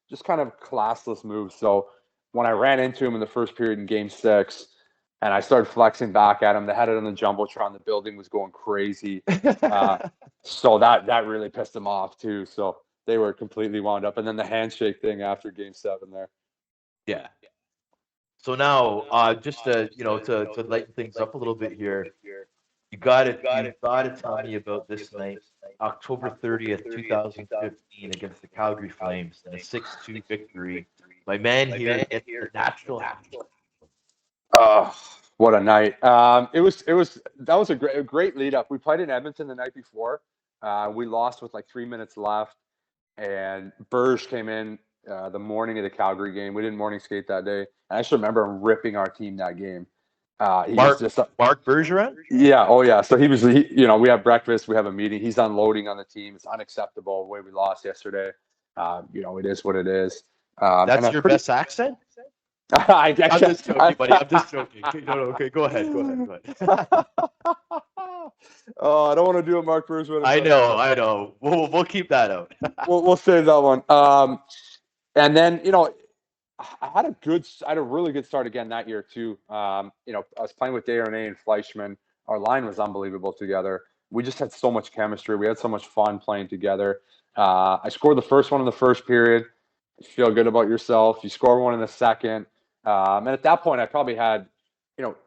just kind of classless moves. So when I ran into him in the first period in game 6, and I started flexing back at him, they had it on the jumbotron. The building was going crazy. So that really pissed them off too. So they were completely wound up. And then the handshake thing after game 7 there. Yeah. So now, just to lighten things up a little bit here, you got to tell me about this night, October 30th, 2015, against the Calgary Flames, in a 6-2 victory. My man here hit the natural. Oh, what a night! That was a great lead up. We played in Edmonton the night before. We lost with like 3 minutes left, and Berge came in the morning of the Calgary game. We didn't morning skate that day. And I just remember him ripping our team that game. Mark Bergeron? Yeah. Oh, yeah. So we have breakfast. We have a meeting. He's unloading on the team. It's unacceptable the way we lost yesterday. It is what it is. That's your best accent? I'm just joking, buddy. I'm just joking. Okay, go ahead. Oh, I don't want to do a Mark Bergeron. I know. We'll keep that out. we'll save that one. And then I had a really good start again that year too. I was playing with Darnay and Fleischman. Our line was unbelievable together. We just had so much chemistry. We had so much fun playing together. I scored the first one in the first period. You feel good about yourself. You score one in the second. And at that point, I probably had,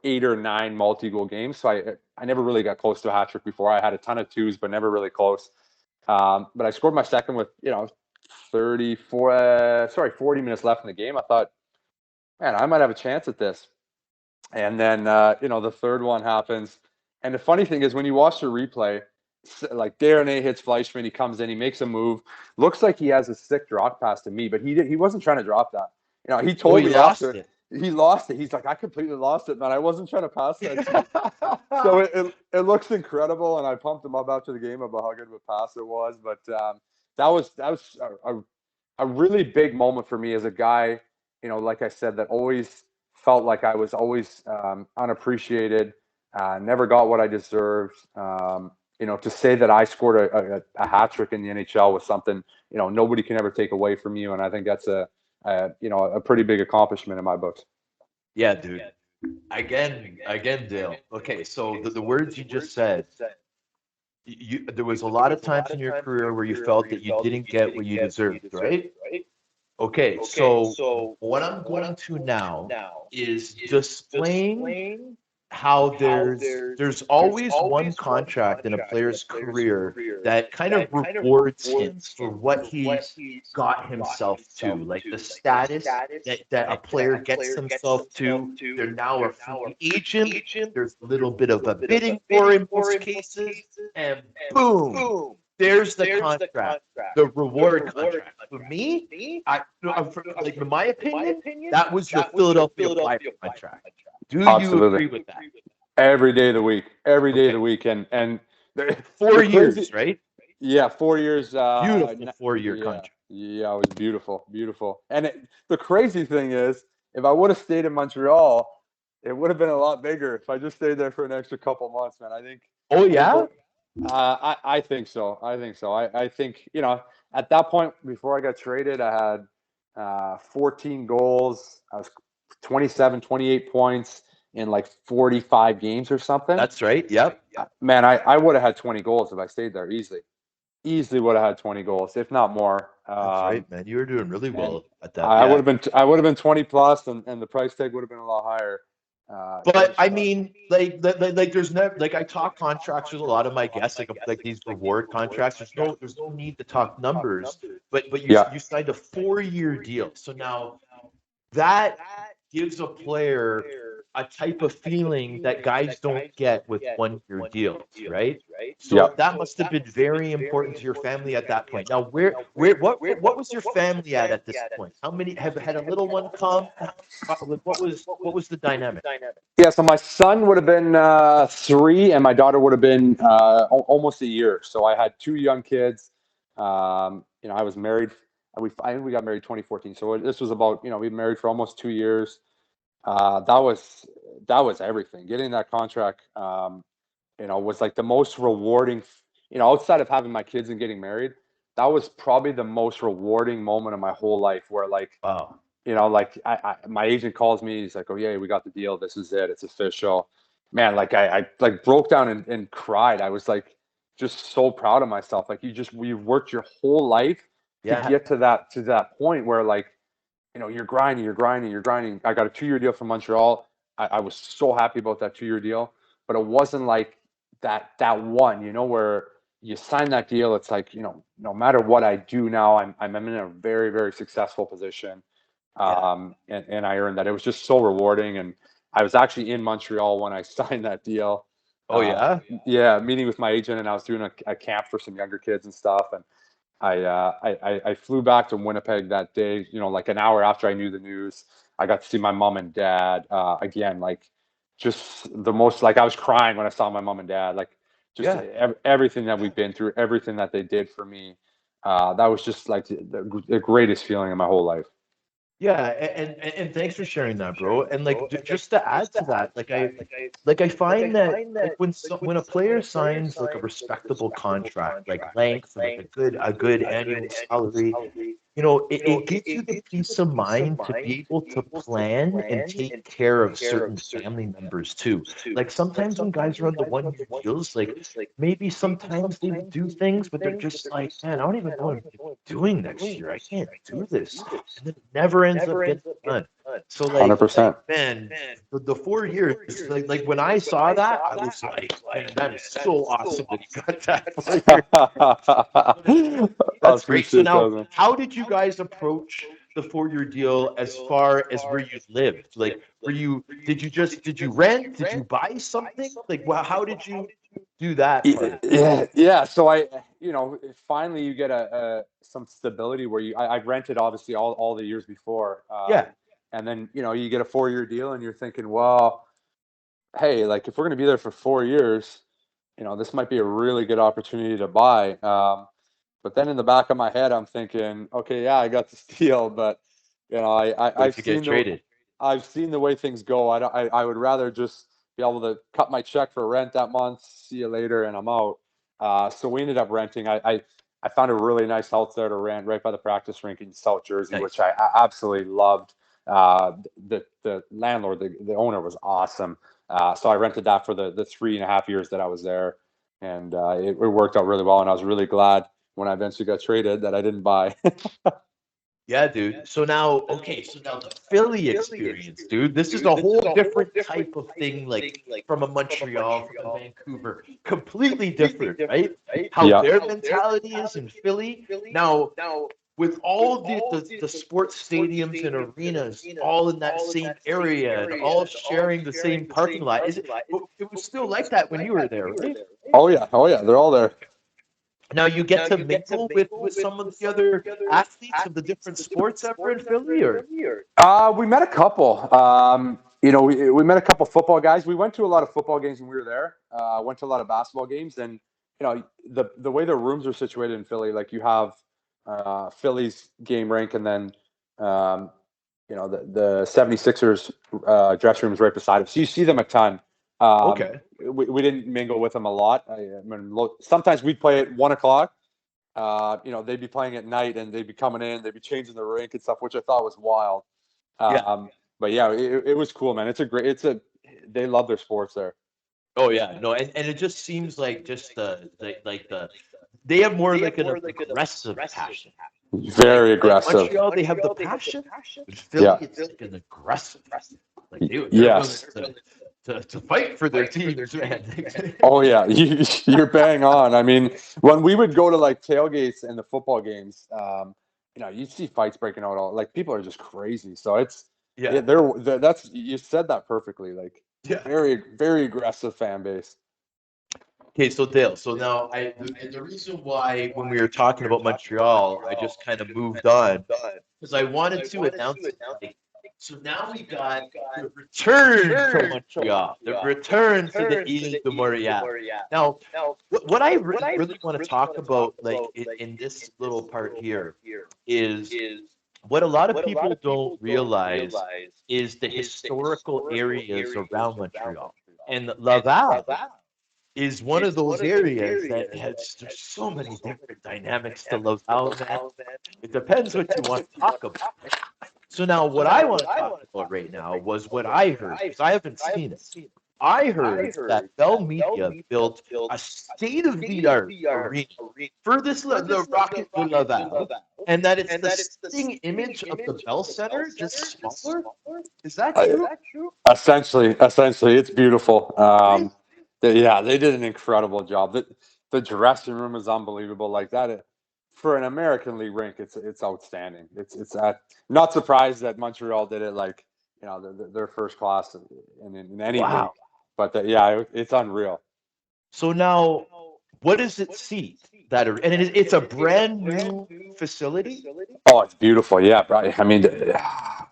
8 or 9 multi-goal games. So I never really got close to a hat trick before. I had a ton of 2s, but never really close. But I scored my second with, 40 minutes left in the game. I thought, man, I might have a chance at this. And then, the third one happens. And the funny thing is, when you watch the replay, like, Darnay hits Fleischman, he comes in, he makes a move. Looks like he has a sick drop pass to me, but he wasn't trying to drop that. He told me after he lost it. He's like, I completely lost it, man. I wasn't trying to pass that. So it looks incredible, and I pumped him up after the game about how good of a pass it was. But that was a really big moment for me as a guy, like I said, that always felt like I was always unappreciated. Never got what I deserved. To say that I scored a hat trick in the NHL was something, nobody can ever take away from you. And I think that's a pretty big accomplishment in my books. Yeah, dude. Again, Dale. Okay, so the words you just said, there was a lot of times in your career where you felt that you didn't get what you deserved, right? Okay, so what I'm going to now is displaying how there's always one contract in a player's career that kind of rewards him for what he's got himself to, like the status that a player gets himself to. They're now a free agent. There's a little bit of a bidding war in most cases, and boom, there's the contract, the reward contract. For me, like in my opinion, that was your Philadelphia Flyers contract. Do you agree with that? Every day of the week, and 4 years, right? Yeah, 4 years. Beautiful 4-year contract. Yeah, it was beautiful. And the crazy thing is, if I would have stayed in Montreal, it would have been a lot bigger. If I just stayed there for an extra couple months, man, I think. Oh yeah. I think so. I think at that point before I got traded, I had 14 goals. I was 27, 28 points in like 45 games or something. That's right. Yep. Man, I would have had 20 goals if I stayed there easily. Easily would have had 20 goals, if not more. That's right, man. You were doing really well at that. I would have been 20 plus, and the price tag would have been a lot higher. But I mean, like there's never, like I talk contracts with a lot of my guests, like these reward contracts. There's no need to talk numbers, but you signed a 4-year deal, so now that gives a player a type of feeling that guys don't get with 1-year deals, right? So that must have been very important to your family at that point. Now, what was your family at this point? How many have had a little one come? What was the dynamic? Yeah, so my son would have been 3, and my daughter would have been almost a year. So I had 2 young kids. I was married. We got married 2014. So this was about we've been married for almost 2 years. That was everything. Getting that contract, was like the most rewarding. Outside of having my kids and getting married, that was probably the most rewarding moment of my whole life. Where wow. My agent calls me. He's like, "Oh yeah, we got the deal. This is it. It's official." Man, I broke down and cried. I was like, just so proud of myself. Like we worked your whole life to get to that point where you're grinding. I got a 2-year deal from Montreal. I was so happy about that 2-year deal, but it wasn't like that one, where you sign that deal. It's like, no matter what I do now, I'm in a very, very successful position. And I earned that. It was just so rewarding. And I was actually in Montreal when I signed that deal. Oh yeah? Yeah. Meeting with my agent, and I was doing a camp for some younger kids and stuff. And I flew back to Winnipeg that day, like an hour after I knew the news. I got to see my mom and dad again, just the most, I was crying when I saw my mom and dad, everything that we've been through, everything that they did for me. That was just the greatest feeling in my whole life. Yeah, and thanks for sharing that, bro. And just to add to that, I find that when a player signs a respectable contract, length, a good annual salary, it gives you the peace of mind to be able to plan and take care of certain family members too. Sometimes when guys are on the 1-year deals, maybe sometimes they do things, but they're just like, man, I don't even know what I'm doing next year. I can't do this, and then it never ends up getting done. So 100%. Man, the 4 years, when I saw that, I was like, man, that is so awesome that he got that 4 years. That's great. So now, how did you guys approach the 4-year deal as far as where you lived? Did you rent? Did you buy something? How did you do that part? Yeah. So finally you get some stability where I rented obviously all the years before. And then, you get a 4-year deal and you're thinking, well, hey, if we're going to be there for 4 years, this might be a really good opportunity to buy. But then in the back of my head, I'm thinking, okay, yeah, I got this deal, but I've seen the way things go. I would rather just be able to cut my check for rent that month. See you later, and I'm out. So we ended up renting. I found a really nice house there to rent right by the practice rink in South Jersey, Nice. which I absolutely loved. The landlord, the owner was awesome. So I rented that for the 3.5 years that I was there, and it worked out really well. And I was really glad when I eventually got traded that I didn't buy. Yeah, dude. So now, okay, so now the Philly experience, dude. This is a whole different type of thing, like from a Montreal, from a Vancouver, completely different, right? How Yeah. their mentality is in Philly. Now, with all the sports stadiums and arenas all in that same area and all sharing the same parking lot, it was still like that when you were there, right? Oh yeah, they're all there. Now you get to mingle with some of the other athletes of the different sports ever in Philly, or We met a couple. We met a couple football guys. We went to a lot of football games when we were there. Went to a lot of basketball games, and the way the rooms are situated in Philly, like you have Philly's game rink, and then the 76ers dressing rooms right beside it. So you see them a ton. okay. We didn't mingle with them a lot. Sometimes we'd play at 1 o'clock. They'd be playing at night, and they'd be coming in, they'd be changing the rink and stuff, which I thought was wild. Yeah. But yeah, it was cool, man. They love their sports there. Oh yeah, no, and it just seems like just they have more like an aggressive passion. Very aggressive. Montreal, they have the passion. With Philly, Yeah. it's like an aggressive. Like they're Yes. willing to fight for their teams, man. Oh yeah, you're bang on. I mean, when we would go to like tailgates and the football games, you'd see fights breaking out. All like people are just crazy. So Yeah. that's you said that perfectly. Like Yeah. very very aggressive fan base. Okay, so Dale, so now the reason why when we were talking about Montreal, I just kind of moved on because I wanted to announce it. Like, so now we got the return to Montreal, the return to the Ile de Montreal. Now, what I really want to talk about, like in this little part here, is what a lot of people don't realize is the historical areas around Montreal. And Laval is one of those areas that has there's so many different dynamics to Laval, man. It depends what you want to talk about. So now what I want to talk about right now was what I heard, because I haven't seen it. I heard that Bell Media built a state-of-the-art arena for the Rocket de Laval, and that it's the sting image of the Bell Center, just smaller. Is that true? Essentially, it's beautiful. They did an incredible job. The dressing room is unbelievable. Like that for an American League rink, it's outstanding. It's not surprised that Montreal did it. Like they're first class in any league. But it's unreal. So now, what does it seat? It's a brand new facility. Oh, it's beautiful. Yeah, bro. I mean,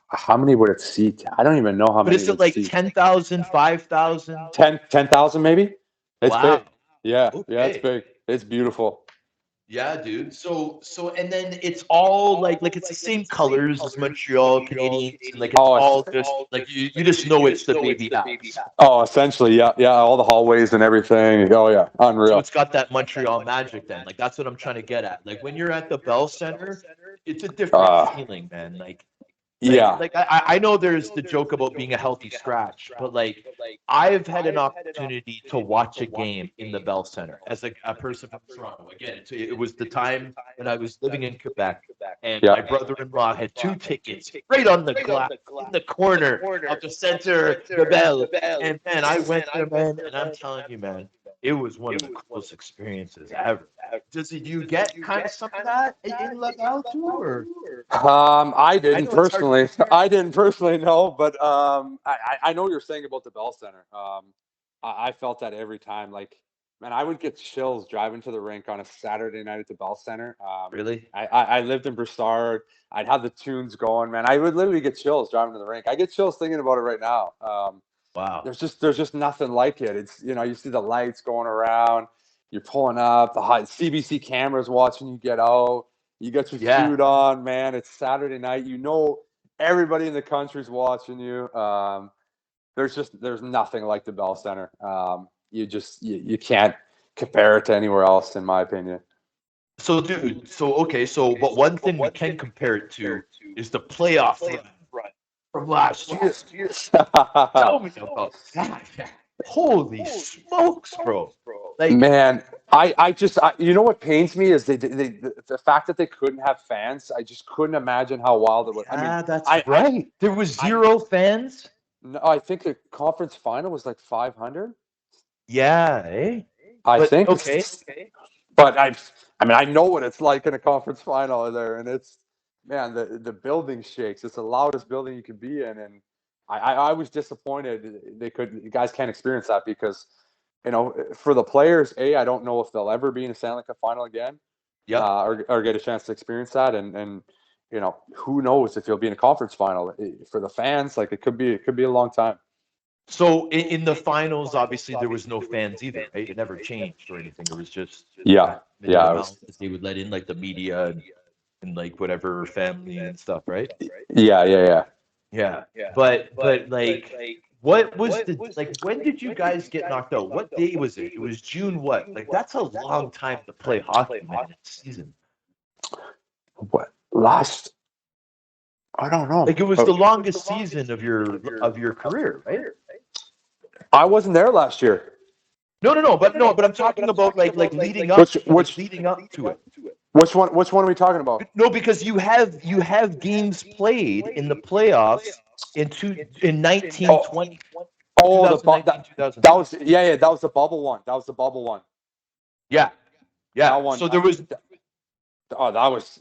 how many would it seat? I don't even know how But many. is it like 10,000, 5,000? 10,000 maybe? It's Wow. big. Yeah, Okay. it's big. It's beautiful. Yeah, dude. So and then it's all like it's the same colors as Montreal Canadiens, and like it's all just like you just know it's the baby Alps. Oh, essentially, yeah, all the hallways and everything. Oh yeah, So unreal. it's got that Montreal magic then. Like that's what I'm trying to get at. Like when you're at the Bell Center, it's a different feeling, man. I know there's the joke about being a healthy scratch, but like I've had an opportunity to watch a game in the Bell Center as a person from Toronto. Again, it was the time when I was living in Quebec, and my brother-in-law had 2 tickets right on the glass in the corner of the center, the Bell. And man, I went there, man, and I'm telling you, man, it was one of the coolest experiences ever. Do you get kind of some of that in Laval too, or? I didn't know it's hard to personally. compare. I didn't personally know, but I know what you're saying about the Bell Center. I felt that every time. Like, man, I would get chills driving to the rink on a Saturday night at the Bell Center. Really? I lived in Broussard. I'd have the tunes going, man. I would literally get chills driving to the rink. I get chills thinking about it right now. Wow. There's just nothing like it. It's you see the lights going around. You're pulling up the high CBC cameras watching you get out. You got your suit on, man. It's Saturday night. Everybody in the country's watching you. there's nothing like the Bell Center. You can't compare it to anywhere else, in my opinion. So, dude, but one thing we can compare it to is the playoff run from last year. Tell me about that. Holy smokes, bro. Like, man, you know what pains me is the fact that they couldn't have fans. I just couldn't imagine how wild it was. that's right. There was zero fans. No, I think the conference final was like 500. Yeah, eh? I think. Okay. But I know what it's like in a conference final there, and it's, man, the building shakes. It's the loudest building you could be in, and I was disappointed you guys can't experience that because, for the players, I don't know if they'll ever be in a Stanley Cup final again, or get a chance to experience that, and who knows if you'll be in a conference final. For the fans, like it could be a long time. So in the finals, obviously there was no fans either, right? It never changed or anything. It was just they would let in like the media and like whatever family and stuff, right? Yeah. But like, what was when did you guys get knocked out? What day was it? It was June what? Like that's a long time to play hockey, man, in a season. What last? I don't know. Like it was the longest season of your career, right? I wasn't there last year. No, but I'm talking about like leading up leading up to it. Which one are we talking about? No, because you have games played in the playoffs in 1920. Oh, that was that was the bubble one. That was the bubble one. Yeah. That one, so there was. That was.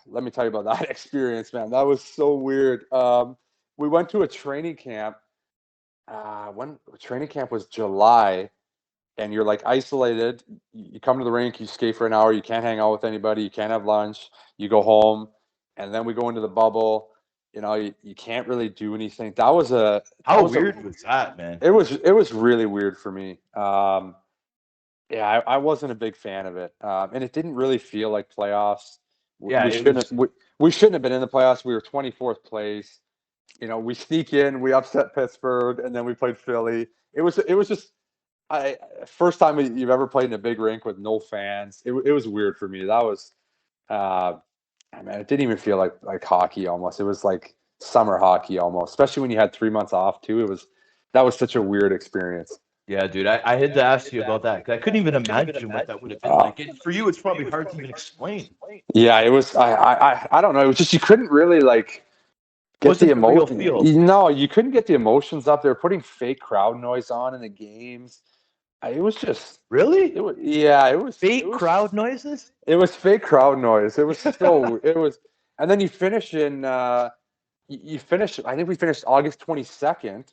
Let me tell you about that experience, man. That was so weird. We went to a training camp. When training camp was July, and you're like isolated. You come to the rink, you skate for an hour. You can't hang out with anybody. You can't have lunch. You go home, and then we go into the bubble. You can't really do anything. How weird was that, man? It was really weird for me. I wasn't a big fan of it, and it didn't really feel like playoffs. We shouldn't have been in the playoffs. We were 24th place. We sneak in, we upset Pittsburgh, and then we played Philly. It was just first time you've ever played in a big rink with no fans. It was weird for me. That was, it didn't even feel like hockey almost. It was like summer hockey almost, especially when you had 3 months off too. That was such a weird experience. Yeah, dude, I had to ask you about that because I couldn't even imagine what that would have been like. For you, it's probably hard to even explain. Yeah, it was. I don't know. It was just you couldn't really get the emotion. No, you couldn't get the emotions up. They were putting fake crowd noise on in the games. It was just really. It was fake crowd noises. It was fake crowd noise. It was so. It was, and then you finish in. You finish. I think we finished August 22nd,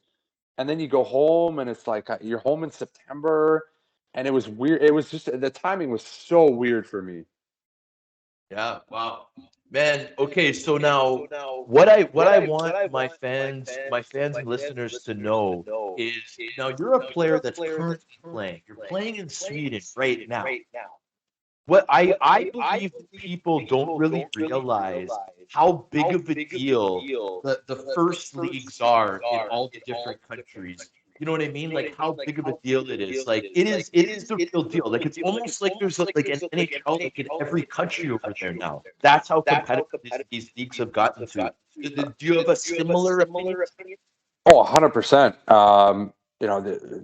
and then you go home, and it's like you're home in September, and it was weird. It was just the timing was so weird for me. Yeah. Wow. Man, okay, so now what I want my fans and listeners to know is now you're a player that's currently playing. You're playing in Sweden right now. What I believe people don't really realize how big of a deal the first leagues are in all the different countries. You know what I mean? Like how big of a deal it is. Like it is the real deal. Like it's almost like there's like an NHL like in every country over there now. That's how competitive these leagues have gotten to. Do you have a similar opinion? Oh, 100%.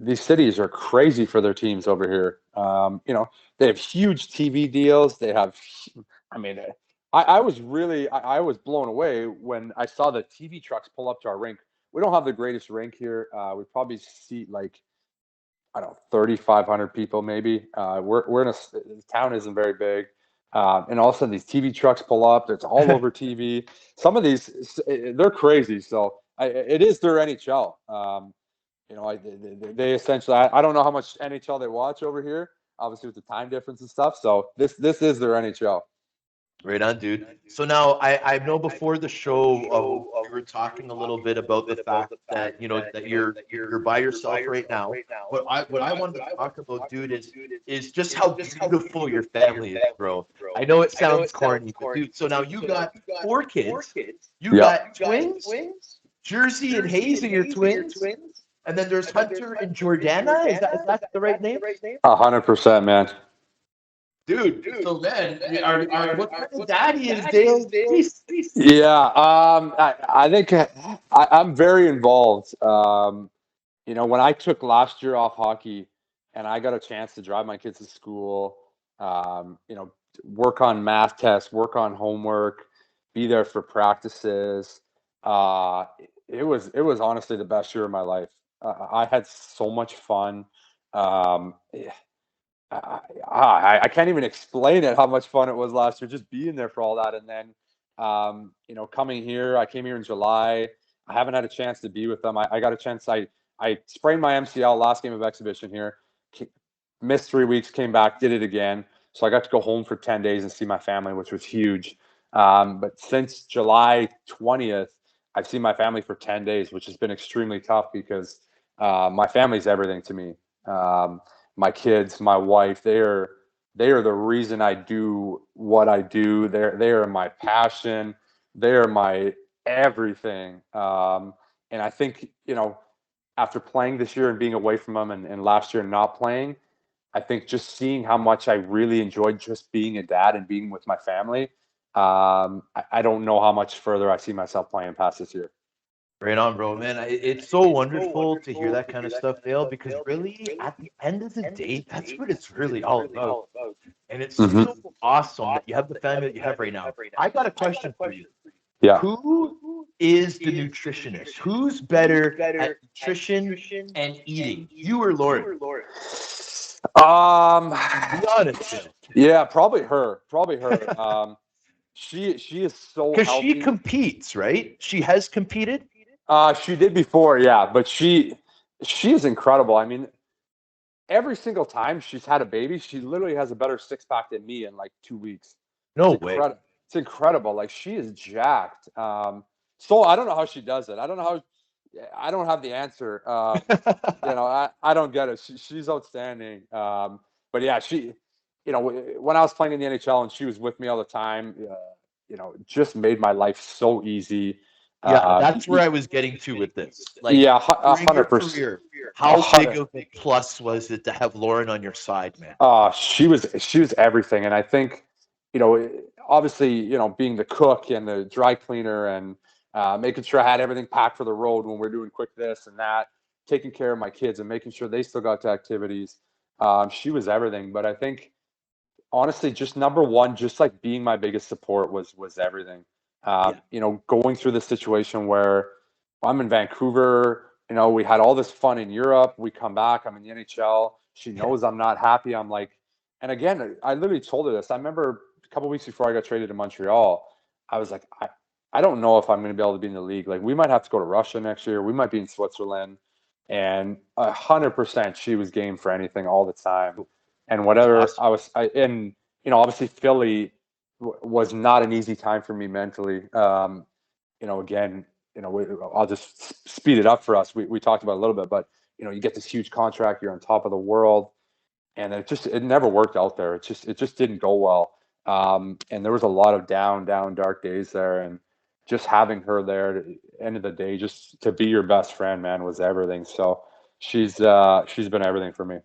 These cities are crazy for their teams over here. They have huge TV deals. They have, I was blown away when I saw the TV trucks pull up to our rink. We don't have the greatest rink here. We probably seat 3,500 people maybe. We're in the town isn't very big. And all of a sudden these TV trucks pull up. It's all over TV. Some of these, they're crazy. So it is their NHL. They essentially, I don't know how much NHL they watch over here, obviously with the time difference and stuff. So this is their NHL. Right on, dude. So now I know before the show we were talking a little bit about the fact that that you're by yourself right now. What I wanted to talk about, dude, is just how beautiful your family is, bro. I know it sounds corny, but dude. So now you got 4 kids. You got twins. Jersey and Hayes are your twins, and then there's Hunter and Jordana. Is that the right name? 100%, man. Dude, so man, what kind of daddy is Dale Weise? Yeah, I think I'm very involved. When I took last year off hockey and I got a chance to drive my kids to school, work on math tests, work on homework, be there for practices. It was honestly the best year of my life. I had so much fun. Um, I can't even explain it how much fun it was last year just being there for all that. And then, coming here, I came here in July. I haven't had a chance to be with them. I got a chance. I sprained my MCL last game of exhibition here, missed 3 weeks, came back, did it again. So I got to go home for 10 days and see my family, which was huge. But since July 20th, I've seen my family for 10 days, which has been extremely tough because my family's everything to me. My kids, my wife, they are the reason I do what I do. They are my passion. They are my everything. And I think, after playing this year and being away from them and last year not playing, I think just seeing how much I really enjoyed just being a dad and being with my family. I don't know how much further I see myself playing past this year. Right on, bro, man. It's so wonderful to hear that kind of stuff, Dale, because really, at the end of the day, that's what it's really all about. And it's so awesome that you have the family that you have right now. I got a question for you. Yeah. Who is the nutritionist? Who's better at nutrition and eating? You or Lauren? Be honest, Dale. Yeah, probably her. She is so Because healthy. she competes, right? She has competed. She did before, yeah, but she is incredible. I mean, every single time she's had a baby, she literally has a better six-pack than me in like 2 weeks. No It's way. incredible. It's incredible. Like she is jacked. So I don't know how she does it. I don't know how. I don't have the answer. I don't get it. She's outstanding. But yeah, when I was playing in the NHL and she was with me all the time, just made my life so easy. Yeah, that's where I was getting to with this. Like, Yeah, during your 100%. career, how big of a plus was it to have Lauren on your side, man? She was everything, and I think, obviously, being the cook and the dry cleaner and making sure I had everything packed for the road when we're doing quick this and that, taking care of my kids and making sure they still got to activities. She was everything, but I think honestly, just number one, just like being my biggest support was everything. Going through the situation where I'm in Vancouver, we had all this fun in Europe. We come back, I'm in the NHL. She knows I'm not happy. I'm like, and again, I literally told her this. I remember a couple of weeks before I got traded to Montreal, I was like, I don't know if I'm going to be able to be in the league. Like, we might have to go to Russia next year. We might be in Switzerland. And 100% she was game for anything all the time. And whatever awesome. Obviously Philly was not an easy time for me mentally. Again, I'll just speed it up for us. We talked about it a little bit, but you get this huge contract, you're on top of the world, and it never worked out there. It just didn't go well. And there was a lot of down, dark days there, and just having her there at the end of the day, just to be your best friend, man, was everything. So she's been everything for me.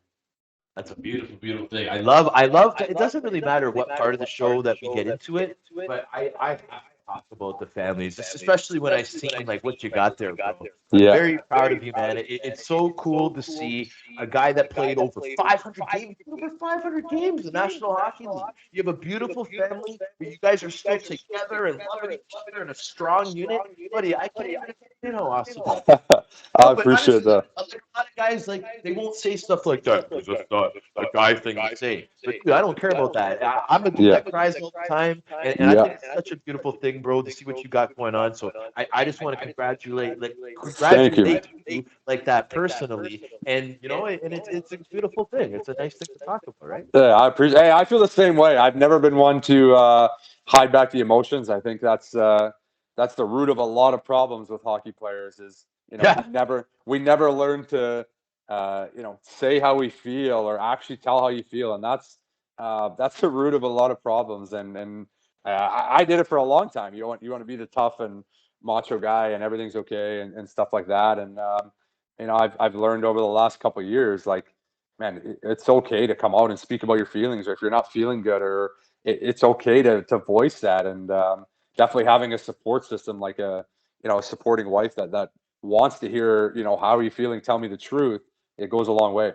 That's a beautiful, beautiful thing. I love. It doesn't really matter what part of the show that we get into it, but I talk about the families, especially when I see like what you got there, bro. I'm very proud of you, man. It's so cool to see a guy that played over 500 games, in the National Hockey League. You have a beautiful family, but you guys are still together and loving each other in a strong unit, buddy. I can't even how awesome. I appreciate that. A lot of guys they won't say stuff like that. It's just a guy thing to say. But dude, I don't care about that. I'm a dude that cries all the time, and I think it's such a beautiful thing, bro, to see what you got going on. So I just want to congratulate you like that personally, and and it's a beautiful thing. It's a nice thing to talk about, right? Yeah, I appreciate. Hey, I feel the same way. I've never been one to hide back the emotions. I think that's the root of a lot of problems with hockey players. Is we never learn to say how we feel or actually tell how you feel, and that's the root of a lot of problems. And I did it for a long time. You want to be the tough and macho guy and everything's okay and stuff like that. And you know, I've learned over the last couple of years, like, man, it's okay to come out and speak about your feelings, or if you're not feeling good, or it's okay to voice that. And definitely having a support system, like a supporting wife that wants to hear, how are you feeling? Tell me the truth. It goes a long way.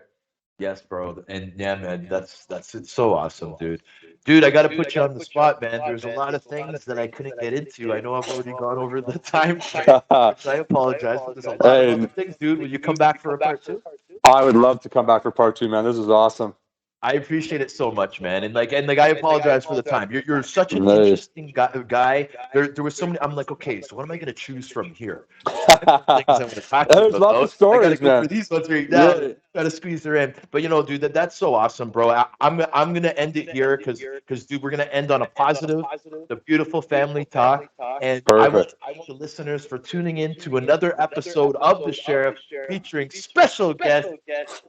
Yes, bro. And yeah, man, that's it's so awesome, dude. Dude, I got to put you on the spot, man. There's a lot of things that I couldn't get into. I know I've already gone over the time frame, which I apologize, but there's a lot of other things, dude. Will you come back for a part two? I would love to come back for part 2, man. This is awesome. I appreciate it so much, man. And I apologize for the time. You're such an interesting guy. There was so many. I'm like, okay, so what am I gonna choose from here? Things I'm gonna talk There's about, lots of stories, I gotta go man. for these ones right now. Yeah. Try to squeeze her in. But dude, that's so awesome, bro. I'm gonna end it here because dude, we're gonna end on a positive, the beautiful family talk. And I want Perfect. to thank the listeners for tuning in to another episode of The Sheriff featuring special guest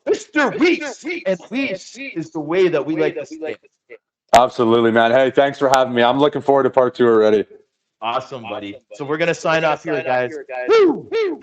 Mr. Weise. And Weise is the way that we like to say it. Absolutely, man. Hey, thanks for having me. I'm looking forward to part 2 already. Awesome, buddy. So we're gonna sign off here, guys. Woo!